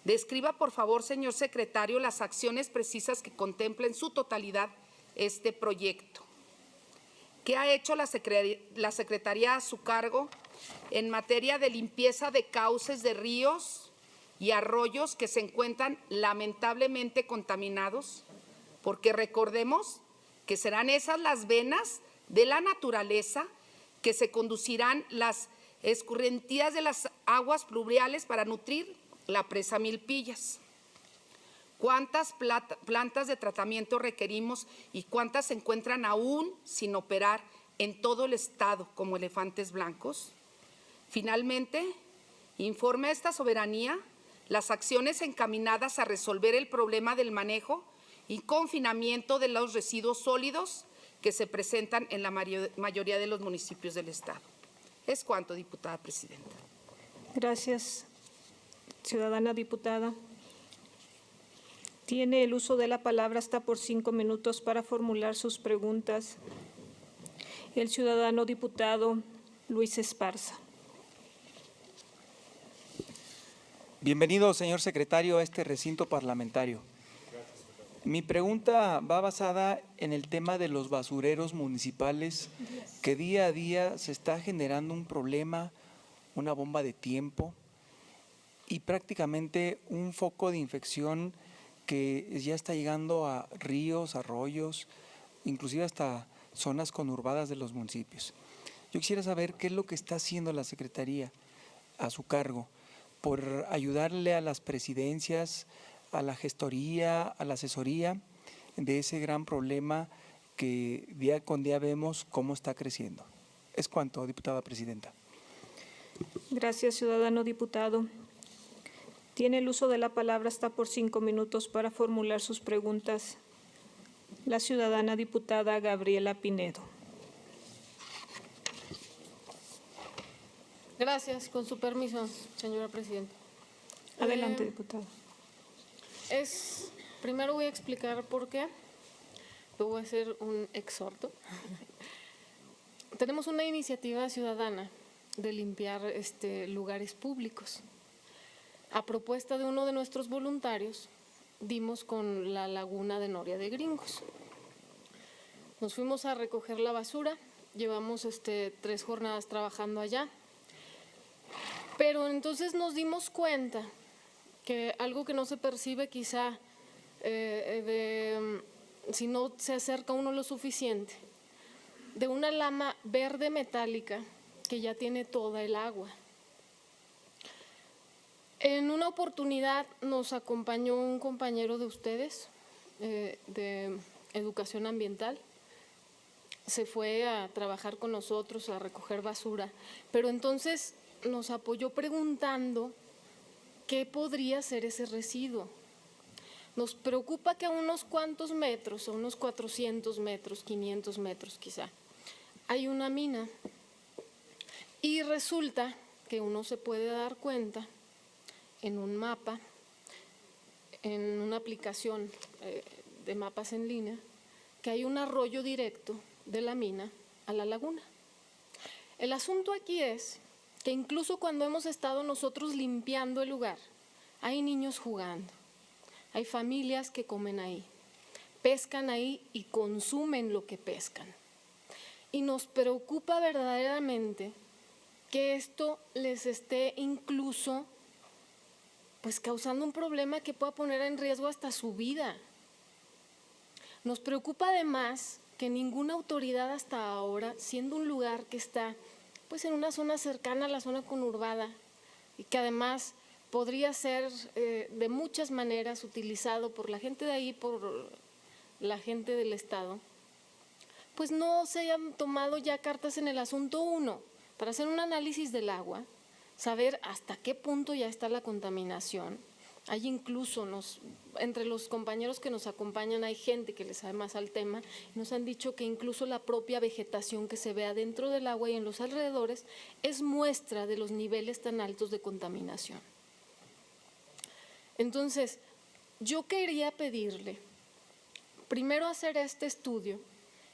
Describa, por favor, señor secretario, las acciones precisas que contempla en su totalidad este proyecto. ¿Qué ha hecho la Secretaría a su cargo en materia de limpieza de cauces de ríos y arroyos que se encuentran lamentablemente contaminados? Porque recordemos que serán esas las venas de la naturaleza que se conducirán las escurrentías de las aguas pluviales para nutrir la presa Milpillas. ¿Cuántas plantas de tratamiento requerimos y cuántas se encuentran aún sin operar en todo el estado como elefantes blancos? Finalmente, informe a esta soberanía las acciones encaminadas a resolver el problema del manejo y confinamiento de los residuos sólidos que se presentan en la mayoría de los municipios del estado. Es cuanto, diputada presidenta. Gracias, ciudadana diputada. Tiene el uso de la palabra hasta por 5 minutos para formular sus preguntas el ciudadano diputado Luis Esparza. Bienvenido, señor secretario, a este recinto parlamentario. Mi pregunta va basada en el tema de los basureros municipales, que día a día se está generando un problema, una bomba de tiempo y prácticamente un foco de infección que ya está llegando a ríos, arroyos, inclusive hasta zonas conurbadas de los municipios. Yo quisiera saber qué es lo que está haciendo la Secretaría a su cargo por ayudarle a las presidencias, a la gestoría, a la asesoría de ese gran problema que día con día vemos cómo está creciendo. Es cuanto, diputada presidenta. Gracias, ciudadano diputado. Tiene el uso de la palabra hasta por 5 minutos para formular sus preguntas. La ciudadana diputada Gabriela Pinedo. Gracias. Con su permiso, señora presidenta. Adelante, diputada. Primero voy a explicar por qué. Luego voy a hacer un exhorto. Tenemos una iniciativa ciudadana de limpiar lugares públicos. A propuesta de uno de nuestros voluntarios, dimos con la laguna de Noria de Gringos. Nos fuimos a recoger la basura, llevamos 3 jornadas trabajando allá. Pero entonces nos dimos cuenta que algo que no se percibe quizá si no se acerca uno lo suficiente, de una lama verde metálica que ya tiene toda el agua. En una oportunidad nos acompañó un compañero de ustedes de educación ambiental. Se fue a trabajar con nosotros, a recoger basura, pero entonces nos apoyó preguntando qué podría ser ese residuo. Nos preocupa que a unos cuantos metros, a unos 400 metros, 500 metros quizá, hay una mina y resulta que uno se puede dar cuenta en un mapa, en una aplicación de mapas en línea, que hay un arroyo directo de la mina a la laguna. El asunto aquí es que incluso cuando hemos estado nosotros limpiando el lugar, hay niños jugando, hay familias que comen ahí, pescan ahí y consumen lo que pescan. Y nos preocupa verdaderamente que esto les esté incluso causando un problema que pueda poner en riesgo hasta su vida. Nos preocupa además que ninguna autoridad hasta ahora, siendo un lugar que está en una zona cercana a la zona conurbada y que además podría ser de muchas maneras utilizado por la gente de ahí, por la gente del Estado, no se hayan tomado ya cartas en el asunto. Uno, para hacer un análisis del agua, saber hasta qué punto ya está la contaminación. Hay incluso, entre los compañeros que nos acompañan, hay gente que le sabe más al tema, y nos han dicho que incluso la propia vegetación que se ve adentro del agua y en los alrededores es muestra de los niveles tan altos de contaminación. Entonces, yo quería pedirle, primero hacer este estudio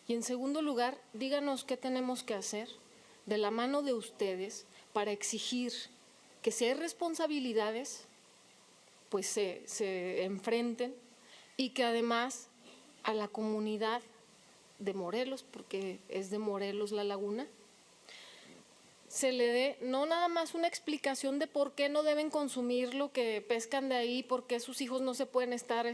y en segundo lugar, díganos qué tenemos que hacer de la mano de ustedes para exigir que si hay responsabilidades, se enfrenten y que además a la comunidad de Morelos, porque es de Morelos la laguna, se le dé no nada más una explicación de por qué no deben consumir lo que pescan de ahí, por qué sus hijos no se pueden estar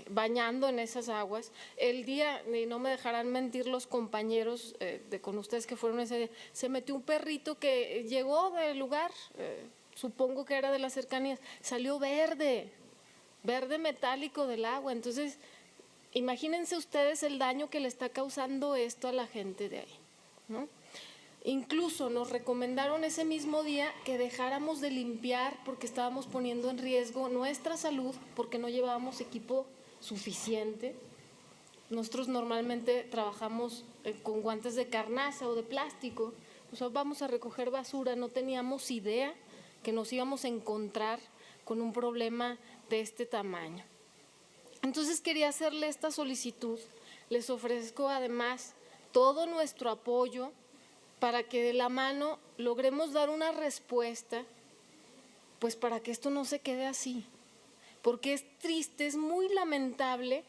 bañando en esas aguas. El día, y no me dejarán mentir los compañeros con ustedes que fueron ese día, se metió un perrito que llegó del lugar, supongo que era de las cercanías, salió verde metálico del agua. Entonces, imagínense ustedes el daño que le está causando esto a la gente de ahí, ¿no? Incluso nos recomendaron ese mismo día que dejáramos de limpiar porque estábamos poniendo en riesgo nuestra salud porque no llevábamos equipo suficiente. Nosotros normalmente trabajamos con guantes de carnaza o de plástico, vamos a recoger basura, no teníamos idea que nos íbamos a encontrar con un problema de este tamaño. Entonces quería hacerle esta solicitud, les ofrezco además todo nuestro apoyo para que de la mano logremos dar una respuesta, para que esto no se quede así, porque es triste, es muy lamentable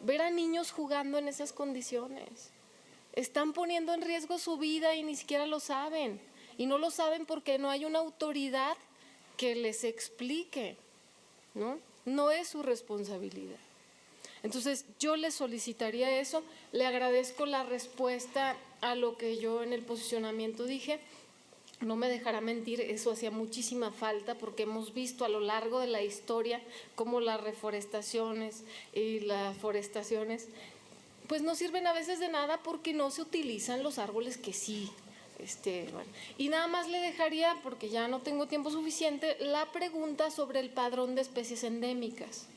ver a niños jugando en esas condiciones. Están poniendo en riesgo su vida y ni siquiera lo saben. Y no lo saben porque no hay una autoridad que les explique, ¿no? No es su responsabilidad. Entonces, yo le solicitaría eso. Le agradezco la respuesta a lo que yo en el posicionamiento dije. No me dejará mentir, eso hacía muchísima falta porque hemos visto a lo largo de la historia cómo las reforestaciones y las forestaciones pues no sirven a veces de nada porque no se utilizan los árboles que sí. Bueno. Y nada más le dejaría, porque ya no tengo tiempo suficiente, la pregunta sobre el padrón de especies endémicas.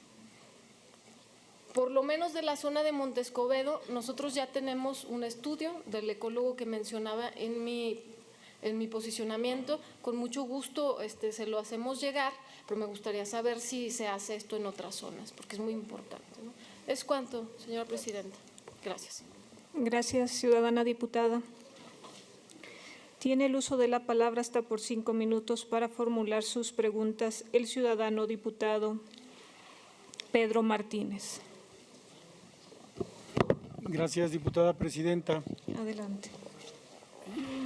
Por lo menos de la zona de Monte Escobedo, nosotros ya tenemos un estudio del ecólogo que mencionaba en mi posicionamiento. Con mucho gusto se lo hacemos llegar, pero me gustaría saber si se hace esto en otras zonas, porque es muy importante, ¿no? Es cuanto, señora presidenta. Gracias. Gracias, ciudadana diputada. Tiene el uso de la palabra hasta por 5 minutos para formular sus preguntas el ciudadano diputado Pedro Martínez. Gracias, diputada presidenta. Adelante.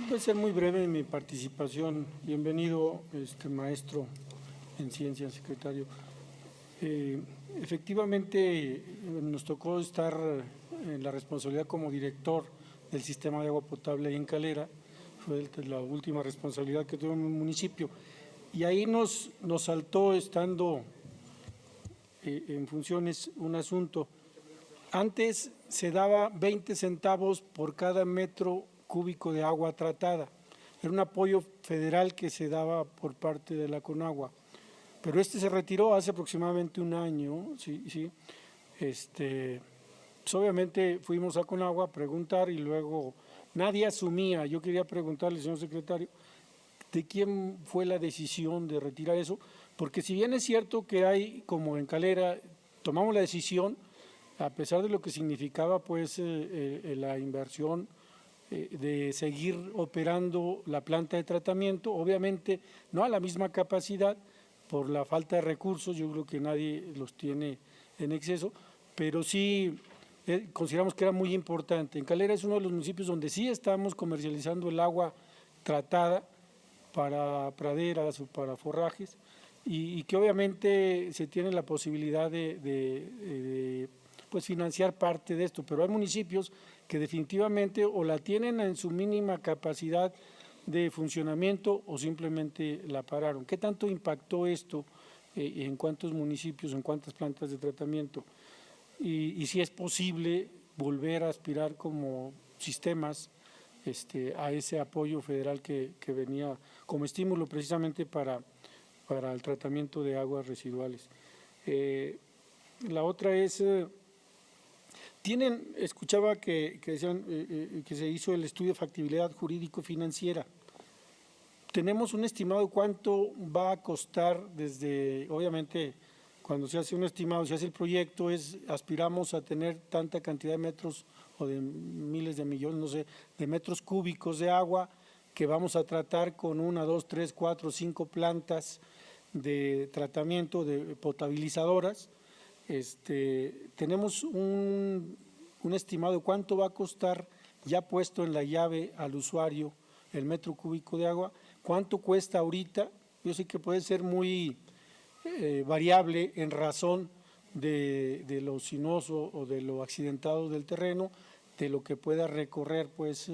Voy a ser muy breve en mi participación. Bienvenido, maestro en ciencias, secretario. Efectivamente, nos tocó estar en la responsabilidad como director del sistema de agua potable ahí en Calera. Fue la última responsabilidad que tuve en mi municipio. Y ahí nos saltó, estando en funciones, un asunto. Antes se daba 20 centavos por cada metro cúbico de agua tratada. Era un apoyo federal que se daba por parte de la Conagua. Pero se retiró hace aproximadamente un año, sí. Pues obviamente fuimos a Conagua a preguntar y luego nadie asumía. Yo quería preguntarle, señor secretario, ¿de quién fue la decisión de retirar eso? Porque si bien es cierto que hay, como en Calera, tomamos la decisión, a pesar de lo que significaba pues la inversión de seguir operando la planta de tratamiento, obviamente no a la misma capacidad por la falta de recursos, yo creo que nadie los tiene en exceso, pero sí consideramos que era muy importante. En Calera es uno de los municipios donde sí estamos comercializando el agua tratada para praderas o para forrajes y que obviamente se tiene la posibilidad de pues financiar parte de esto, pero hay municipios que definitivamente o la tienen en su mínima capacidad de funcionamiento o simplemente la pararon. ¿Qué tanto impactó esto en cuántos municipios, en cuántas plantas de tratamiento? Y si es posible volver a aspirar como sistemas a ese apoyo federal que venía como estímulo precisamente para el tratamiento de aguas residuales. La otra es, escuchaba que decían que se hizo el estudio de factibilidad jurídico-financiera. ¿Tenemos un estimado de cuánto va a costar desde, obviamente, cuando se hace un estimado, se hace el proyecto, aspiramos a tener tanta cantidad de metros o de miles de millones, no sé, de metros cúbicos de agua que vamos a tratar con 1, 2, 3, 4, 5 plantas de tratamiento, de potabilizadoras. Tenemos un estimado de cuánto va a costar ya puesto en la llave al usuario el metro cúbico de agua, cuánto cuesta ahorita. Yo sé que puede ser muy variable en razón de lo sinuoso o de lo accidentado del terreno, de lo que pueda recorrer pues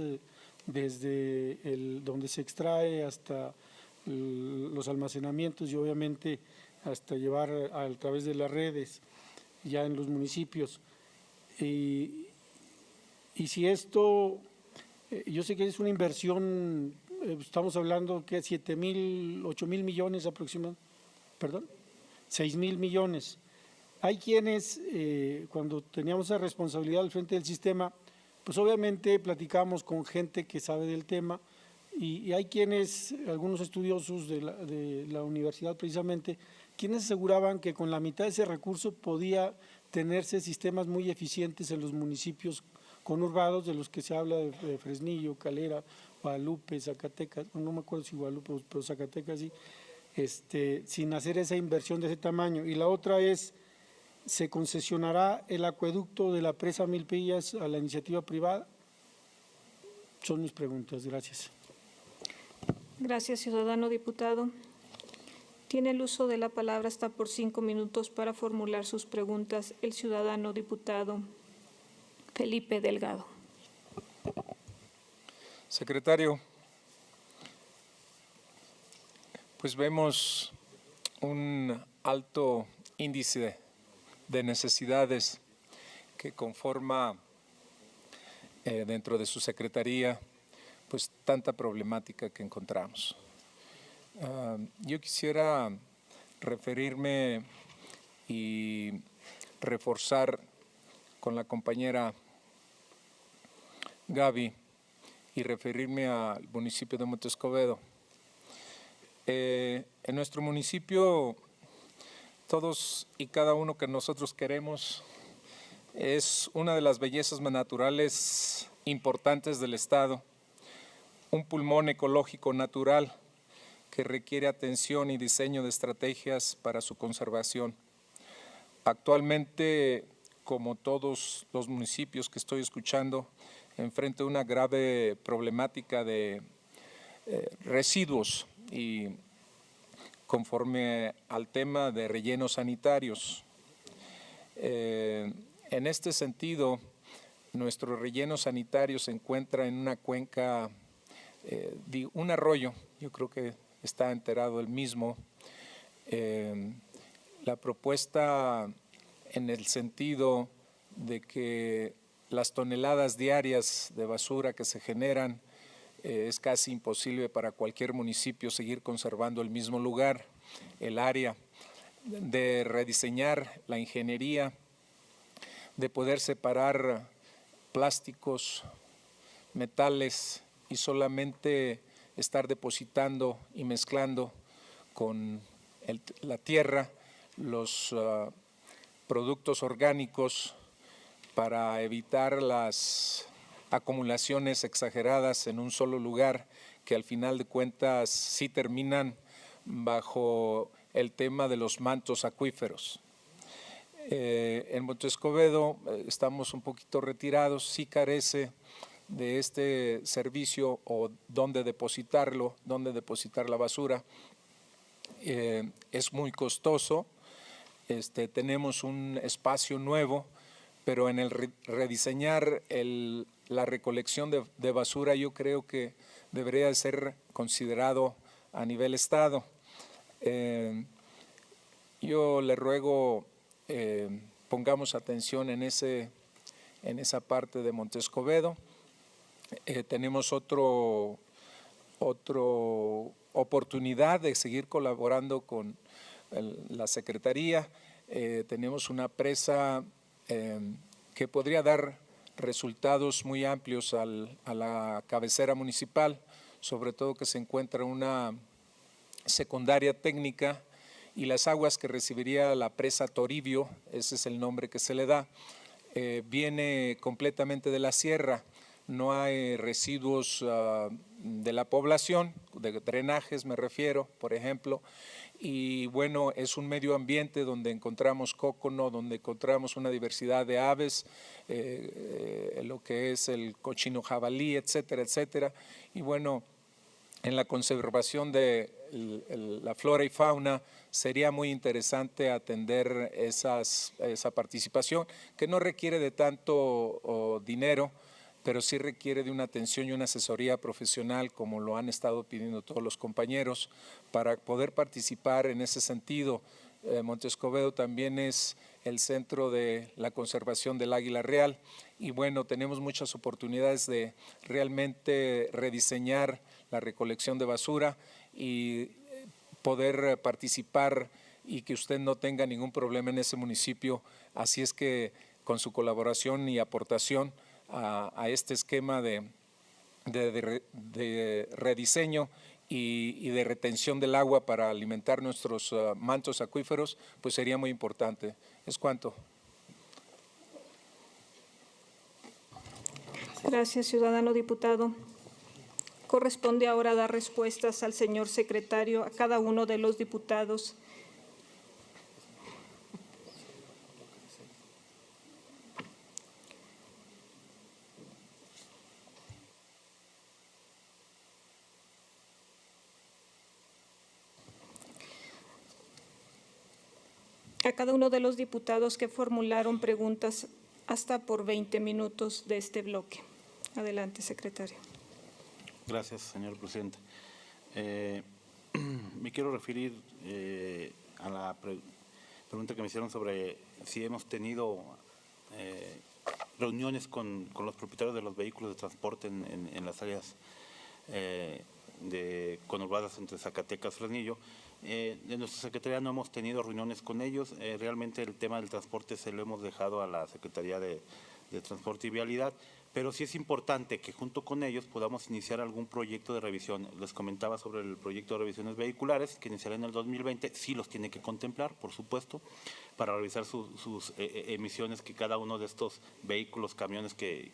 desde donde se extrae hasta los almacenamientos y obviamente hasta llevar a través de las redes ya en los municipios. Y si esto, yo sé que es una inversión, estamos hablando que 7,000, 8,000 millones aproximadamente, perdón, 6,000 millones. Hay quienes, cuando teníamos esa responsabilidad al frente del sistema, pues obviamente platicamos con gente que sabe del tema y hay quienes, algunos estudiosos de la universidad precisamente, quienes aseguraban que con la mitad de ese recurso podía tenerse sistemas muy eficientes en los municipios conurbados de los que se habla de Fresnillo, Calera, Guadalupe, Zacatecas, no me acuerdo si Guadalupe, pero Zacatecas sí, sin hacer esa inversión de ese tamaño. Y la otra es, ¿se concesionará el acueducto de la presa Milpillas a la iniciativa privada? Son mis preguntas. Gracias. Gracias, ciudadano diputado. Tiene el uso de la palabra hasta por 5 minutos para formular sus preguntas el ciudadano diputado Felipe Delgado. Secretario, pues vemos un alto índice de necesidades que conforma dentro de su secretaría pues tanta problemática que encontramos. Yo quisiera referirme y reforzar con la compañera Gaby y referirme al municipio de Monte Escobedo. En nuestro municipio, todos y cada uno que nosotros queremos es una de las bellezas naturales importantes del Estado, un pulmón ecológico natural que requiere atención y diseño de estrategias para su conservación. Actualmente, como todos los municipios que estoy escuchando, enfrenta una grave problemática de residuos y conforme al tema de rellenos sanitarios. En este sentido, nuestro relleno sanitario se encuentra en una cuenca, un arroyo, yo creo que está enterado el mismo. La propuesta en el sentido de que las toneladas diarias de basura que se generan es casi imposible para cualquier municipio seguir conservando el mismo lugar, el área, de rediseñar la ingeniería, de poder separar plásticos, metales y solamente estar depositando y mezclando con la tierra los productos orgánicos para evitar las acumulaciones exageradas en un solo lugar que al final de cuentas sí terminan bajo el tema de los mantos acuíferos. En Monte Escobedo estamos un poquito retirados, sí carece de este servicio o dónde depositarlo, dónde depositar la basura. Es muy costoso, tenemos un espacio nuevo, pero en el rediseñar la recolección de basura yo creo que debería ser considerado a nivel Estado. Yo le ruego pongamos atención en esa parte de Monte Escobedo. Tenemos otra oportunidad de seguir colaborando con la Secretaría. Tenemos una presa que podría dar resultados muy amplios a la cabecera municipal, sobre todo que se encuentra una secundaria técnica y las aguas que recibiría la presa Toribio, ese es el nombre que se le da, viene completamente de la sierra. No hay residuos de la población, de drenajes me refiero, por ejemplo, y bueno, es un medio ambiente donde encontramos cócono, donde encontramos una diversidad de aves, lo que es el cochino jabalí, etcétera, etcétera, y bueno, en la conservación de la flora y fauna sería muy interesante atender esa participación, que no requiere de tanto dinero, pero sí requiere de una atención y una asesoría profesional, como lo han estado pidiendo todos los compañeros, para poder participar en ese sentido. Monte Escobedo también es el centro de la conservación del águila real y bueno, tenemos muchas oportunidades de realmente rediseñar la recolección de basura y poder participar y que usted no tenga ningún problema en ese municipio. Así es que con su colaboración y aportación a este esquema de rediseño y de retención del agua para alimentar nuestros mantos acuíferos, pues sería muy importante. ¿Es cuanto? Gracias, ciudadano diputado. Corresponde ahora dar respuestas al señor secretario, a cada uno de los diputados. a cada uno de los diputados que formularon preguntas hasta por 20 minutos de este bloque. Adelante, secretario. Gracias, señor presidente. Me quiero referir a la pregunta que me hicieron sobre si hemos tenido reuniones con los propietarios de los vehículos de transporte en las áreas conurbadas entre Zacatecas y Fresnillo. De nuestra Secretaría no hemos tenido reuniones con ellos. Realmente el tema del transporte se lo hemos dejado a la Secretaría de Transporte y Vialidad, pero sí es importante que junto con ellos podamos iniciar algún proyecto de revisión. Les comentaba sobre el proyecto de revisiones vehiculares que iniciará en el 2020. Sí los tiene que contemplar, por supuesto, para revisar sus emisiones, que cada uno de estos vehículos, camiones que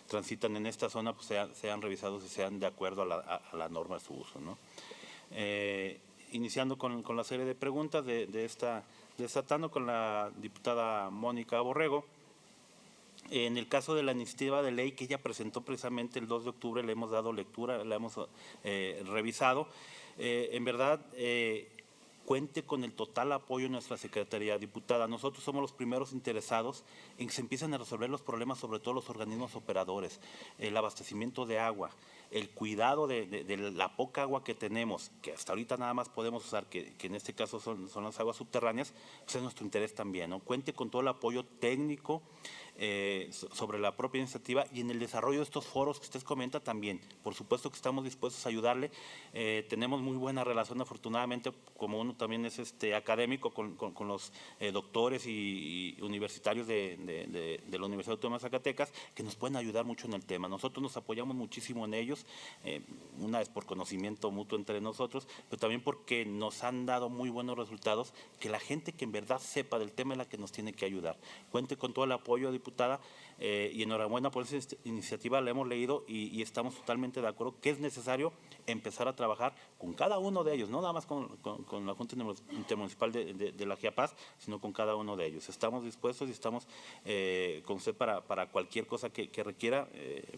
transitan en esta zona, pues sean revisados y sean de acuerdo a la norma de su uso, ¿no? Iniciando con la serie de preguntas desatando con la diputada Mónica Borrego. En el caso de la iniciativa de ley que ella presentó precisamente el 2 de octubre, le hemos dado lectura, la hemos revisado. En verdad, cuente con el total apoyo de nuestra Secretaría. Diputada, nosotros somos los primeros interesados en que se empiecen a resolver los problemas, sobre todo los organismos operadores, el abastecimiento de agua, el cuidado de la poca agua que tenemos, que hasta ahorita nada más podemos usar, que en este caso son las aguas subterráneas, pues es nuestro interés también, ¿no? Cuente con todo el apoyo técnico sobre la propia iniciativa y en el desarrollo de estos foros que usted comenta también. Por supuesto que estamos dispuestos a ayudarle. Tenemos muy buena relación, afortunadamente, como uno también es académico, con los doctores y universitarios de la Universidad Autónoma de Zacatecas, que nos pueden ayudar mucho en el tema. Nosotros nos apoyamos muchísimo en ellos, una vez por conocimiento mutuo entre nosotros, pero también porque nos han dado muy buenos resultados, que la gente que en verdad sepa del tema es la que nos tiene que ayudar. Cuente con todo el apoyo, diputada, y enhorabuena por esa iniciativa, la hemos leído y estamos totalmente de acuerdo que es necesario empezar a trabajar con cada uno de ellos, no nada más con la Junta Intermunicipal de la Giapaz, sino con cada uno de ellos. Estamos dispuestos y estamos con usted para cualquier cosa que requiera.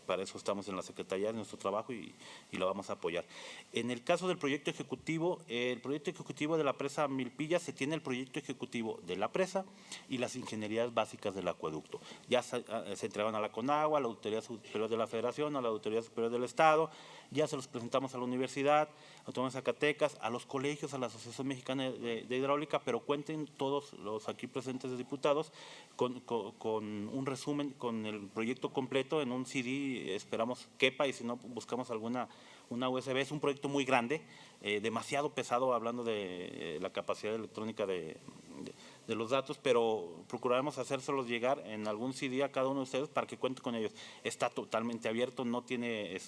Para eso estamos en la Secretaría, de nuestro trabajo, y lo vamos a apoyar. En el caso del proyecto ejecutivo, el proyecto ejecutivo de la presa Milpillas, se tiene el proyecto ejecutivo de la presa y las ingenierías básicas del acueducto. Ya se entregaron a la CONAGUA, a la Autoridad Superior de la Federación, a la Autoridad Superior del Estado, ya se los presentamos a la Universidad Autónoma de Zacatecas, a los colegios, a la Asociación Mexicana de Hidráulica, pero cuenten todos los aquí presentes diputados con un resumen, con el proyecto completo en un CD, esperamos quepa, y si no buscamos una USB. Es un proyecto muy grande, demasiado pesado, hablando de la capacidad electrónica de los datos, pero procuraremos hacérselos llegar en algún CD a cada uno de ustedes para que cuenten con ellos. Está totalmente abierto, no tiene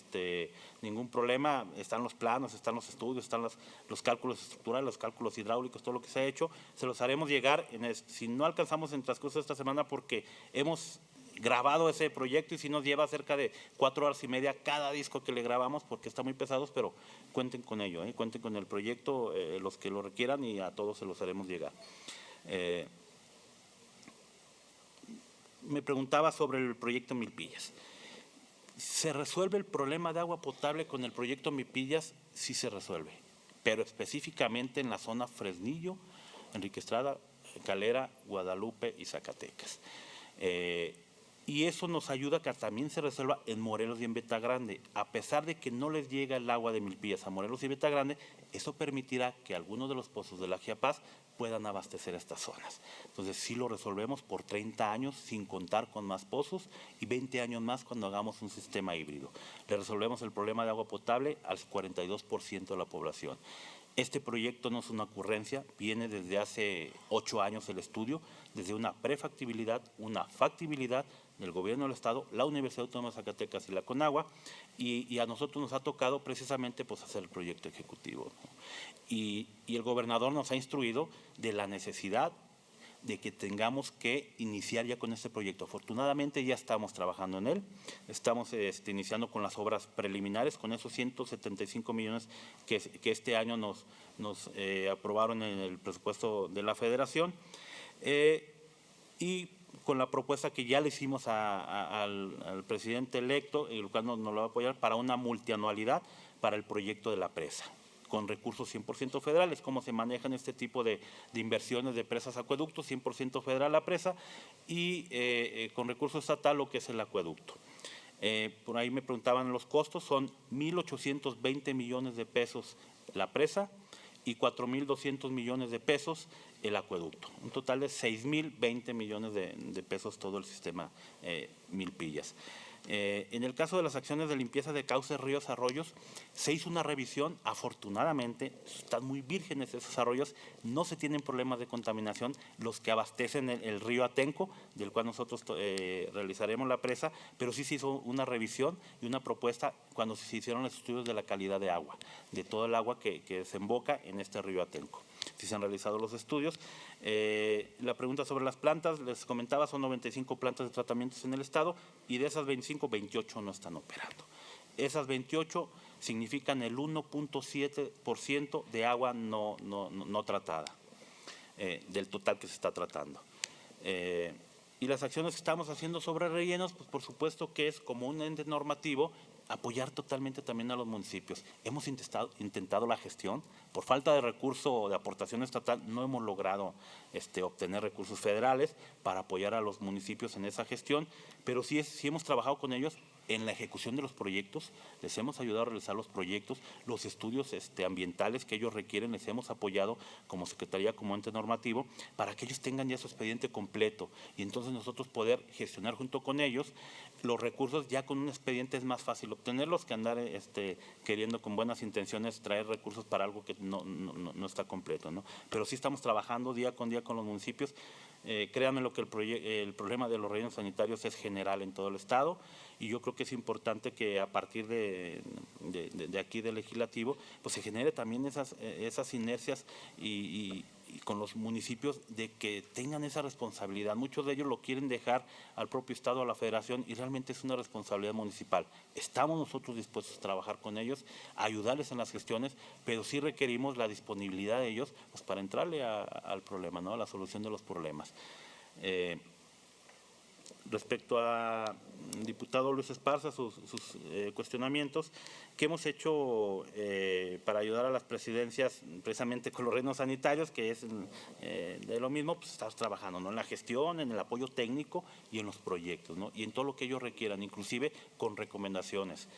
ningún problema, están los planos, están los estudios, están los cálculos estructurales, los cálculos hidráulicos, todo lo que se ha hecho, se los haremos llegar, si no alcanzamos en transcurso de esta semana, porque hemos grabado ese proyecto y si nos lleva cerca de 4 horas y media cada disco que le grabamos, porque está muy pesados, pero cuenten con ello, cuenten con el proyecto, los que lo requieran, y a todos se los haremos llegar. Me preguntaba sobre el proyecto Milpillas. ¿Se resuelve el problema de agua potable con el proyecto Milpillas? Sí se resuelve, pero específicamente en la zona Fresnillo, Enrique Estrada, Calera, Guadalupe y Zacatecas. Y eso nos ayuda a que también se resuelva en Morelos y en Betagrande. A pesar de que no les llega el agua de Milpillas a Morelos y Betagrande, eso permitirá que algunos de los pozos de la Giapaz puedan abastecer estas zonas. Entonces sí lo resolvemos por 30 años sin contar con más pozos, y 20 años más cuando hagamos un sistema híbrido. Le resolvemos el problema de agua potable al 42% de la población. Este proyecto no es una ocurrencia, viene desde hace 8 años el estudio, desde una prefactibilidad, una factibilidad del Gobierno del Estado, la Universidad Autónoma de Zacatecas y la CONAGUA, y a nosotros nos ha tocado precisamente pues hacer el proyecto ejecutivo, ¿no? Y el gobernador nos ha instruido de la necesidad de que tengamos que iniciar ya con este proyecto. Afortunadamente ya estamos trabajando en él, estamos iniciando con las obras preliminares, con esos 175 millones que este año nos aprobaron en el presupuesto de la Federación, y con la propuesta que ya le hicimos al presidente electo, el cual nos lo va a apoyar para una multianualidad para el proyecto de la presa, con recursos 100% federales, cómo se manejan este tipo de inversiones de presas acueductos, 100% federal la presa, y con recurso estatal lo que es el acueducto. Por ahí me preguntaban los costos, son 1.820 millones de pesos la presa y 4.200 millones de pesos el acueducto. Un total de 6.020 millones de pesos todo el sistema Milpillas. En el caso de las acciones de limpieza de cauces, ríos, arroyos, se hizo una revisión. Afortunadamente, están muy vírgenes esos arroyos, no se tienen problemas de contaminación. Los que abastecen el río Atenco, del cual nosotros realizaremos la presa, pero sí se hizo una revisión y una propuesta cuando se hicieron los estudios de la calidad de agua, de todo el agua que desemboca en este río Atenco. Sí se han realizado los estudios. La pregunta sobre las plantas, les comentaba, son 95 plantas de tratamientos en el estado y de esas 25, 28 no están operando. Esas 28 significan el 1.7% de agua no tratada, del total que se está tratando. Y las acciones que estamos haciendo sobre rellenos, pues por supuesto que es como un ente normativo, apoyar totalmente también a los municipios. Hemos intentado la gestión. Por falta de recurso o de aportación estatal no hemos logrado obtener recursos federales para apoyar a los municipios en esa gestión, pero sí hemos trabajado con ellos en la ejecución de los proyectos, les hemos ayudado a realizar los proyectos, los estudios ambientales que ellos requieren, les hemos apoyado como Secretaría, como ente normativo, para que ellos tengan ya su expediente completo y entonces nosotros poder gestionar junto con ellos los recursos. Ya con un expediente es más fácil obtenerlos que andar queriendo con buenas intenciones traer recursos para algo que no está completo, ¿no? Pero sí estamos trabajando día con día con los municipios. Créanme lo que el problema de los rellenos sanitarios es general en todo el estado y yo creo que es importante que a partir de aquí del legislativo pues se genere también esas inercias y con los municipios de que tengan esa responsabilidad. Muchos de ellos lo quieren dejar al propio estado, a la federación y realmente es una responsabilidad municipal. Estamos nosotros dispuestos a trabajar con ellos, a ayudarles en las gestiones, pero sí requerimos la disponibilidad de ellos pues, para entrarle al problema, ¿no? A la solución de los problemas. Respecto a diputado Luis Esparza, sus cuestionamientos, ¿qué hemos hecho para ayudar a las presidencias precisamente con los rellenos sanitarios? Que es de lo mismo, pues estamos trabajando, ¿no? En la gestión, en el apoyo técnico y en los proyectos, ¿no? Y en todo lo que ellos requieran, inclusive con recomendaciones.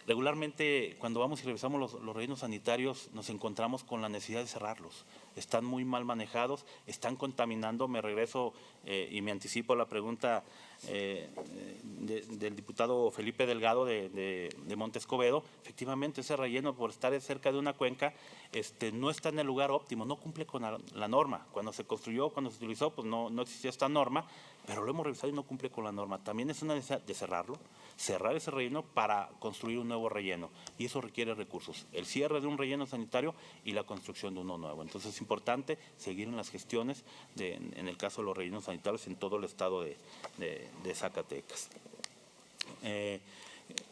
Regularmente, cuando vamos y revisamos los rellenos sanitarios, nos encontramos con la necesidad de cerrarlos. Están muy mal manejados, están contaminando. Me regreso y me anticipo a la pregunta del diputado Felipe Delgado de Monte Escobedo. Efectivamente, ese relleno, por estar cerca de una cuenca, no está en el lugar óptimo, no cumple con la norma. Cuando se construyó, cuando se utilizó, pues no existía esta norma, pero lo hemos revisado y no cumple con la norma. También es una necesidad de cerrarlo, cerrar ese relleno para construir un nuevo relleno y eso requiere recursos, el cierre de un relleno sanitario y la construcción de uno nuevo. Entonces es importante seguir en las gestiones en el caso de los rellenos sanitarios en todo el estado de Zacatecas.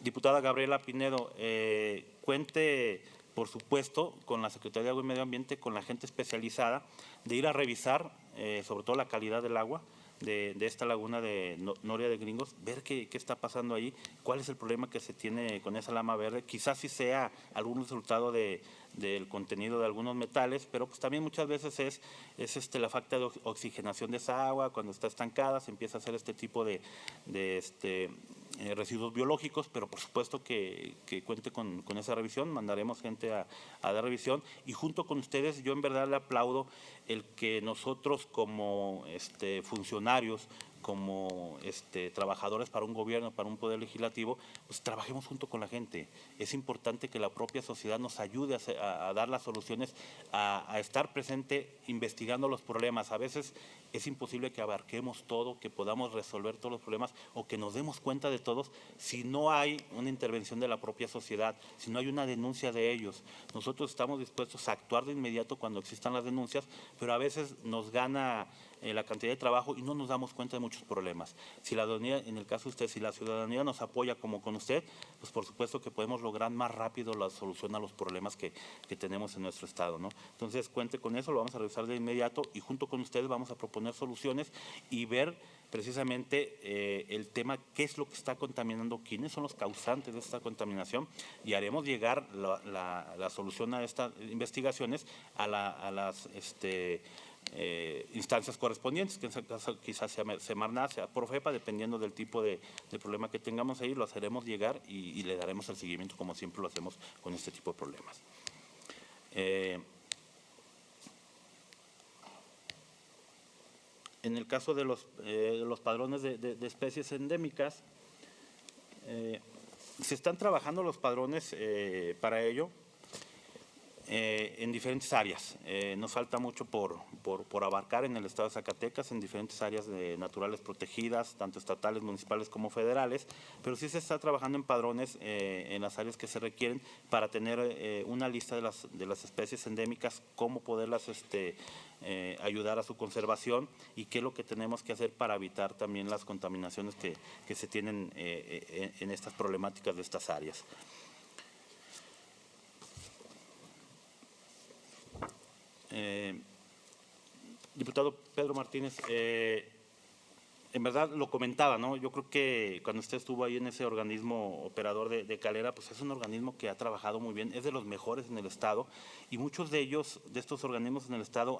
Diputada Gabriela Pinedo, cuente por supuesto con la Secretaría de Agua y Medio Ambiente, con la gente especializada, de ir a revisar sobre todo la calidad del agua de esta laguna de Noria de Gringos, ver qué está pasando ahí, cuál es el problema que se tiene con esa lama verde. Quizás sí sea algún resultado del contenido de algunos metales, pero pues también muchas veces es la falta de oxigenación de esa agua. Cuando está estancada se empieza a hacer este tipo de residuos biológicos, pero por supuesto que cuente con esa revisión. Mandaremos gente a dar revisión y junto con ustedes yo en verdad le aplaudo el que nosotros como funcionarios, como trabajadores para un gobierno, para un poder legislativo, pues trabajemos junto con la gente. Es importante que la propia sociedad nos ayude a dar las soluciones, a estar presente investigando los problemas. A veces es imposible que abarquemos todo, que podamos resolver todos los problemas o que nos demos cuenta de todos si no hay una intervención de la propia sociedad, si no hay una denuncia de ellos. Nosotros estamos dispuestos a actuar de inmediato cuando existan las denuncias, pero a veces nos gana la cantidad de trabajo y no nos damos cuenta de muchos problemas. Si la ciudadanía, en el caso de usted, si la ciudadanía nos apoya como con usted, pues por supuesto que podemos lograr más rápido la solución a los problemas que tenemos en nuestro estado, ¿no? Entonces cuente con eso, lo vamos a revisar de inmediato y junto con ustedes vamos a proponer soluciones y ver precisamente el tema, qué es lo que está contaminando, quiénes son los causantes de esta contaminación y haremos llegar la solución a estas investigaciones a las instancias correspondientes, que en este caso quizás sea Semarnat, sea Profepa, dependiendo del tipo de problema que tengamos ahí, lo haremos llegar y le daremos el seguimiento como siempre lo hacemos con este tipo de problemas. En el caso de los padrones de especies endémicas, se están trabajando los padrones para ello en diferentes áreas. Nos falta mucho por abarcar en el estado de Zacatecas, en diferentes áreas naturales protegidas, tanto estatales, municipales como federales, pero sí se está trabajando en padrones en las áreas que se requieren para tener una lista de las especies endémicas, cómo poderlas ayudar a su conservación y qué es lo que tenemos que hacer para evitar también las contaminaciones que se tienen en estas problemáticas de estas áreas. Diputado Pedro Martínez, en verdad lo comentaba, ¿no? Yo creo que cuando usted estuvo ahí en ese organismo operador de Calera, pues es un organismo que ha trabajado muy bien, es de los mejores en el estado y muchos de ellos, de estos organismos en el estado,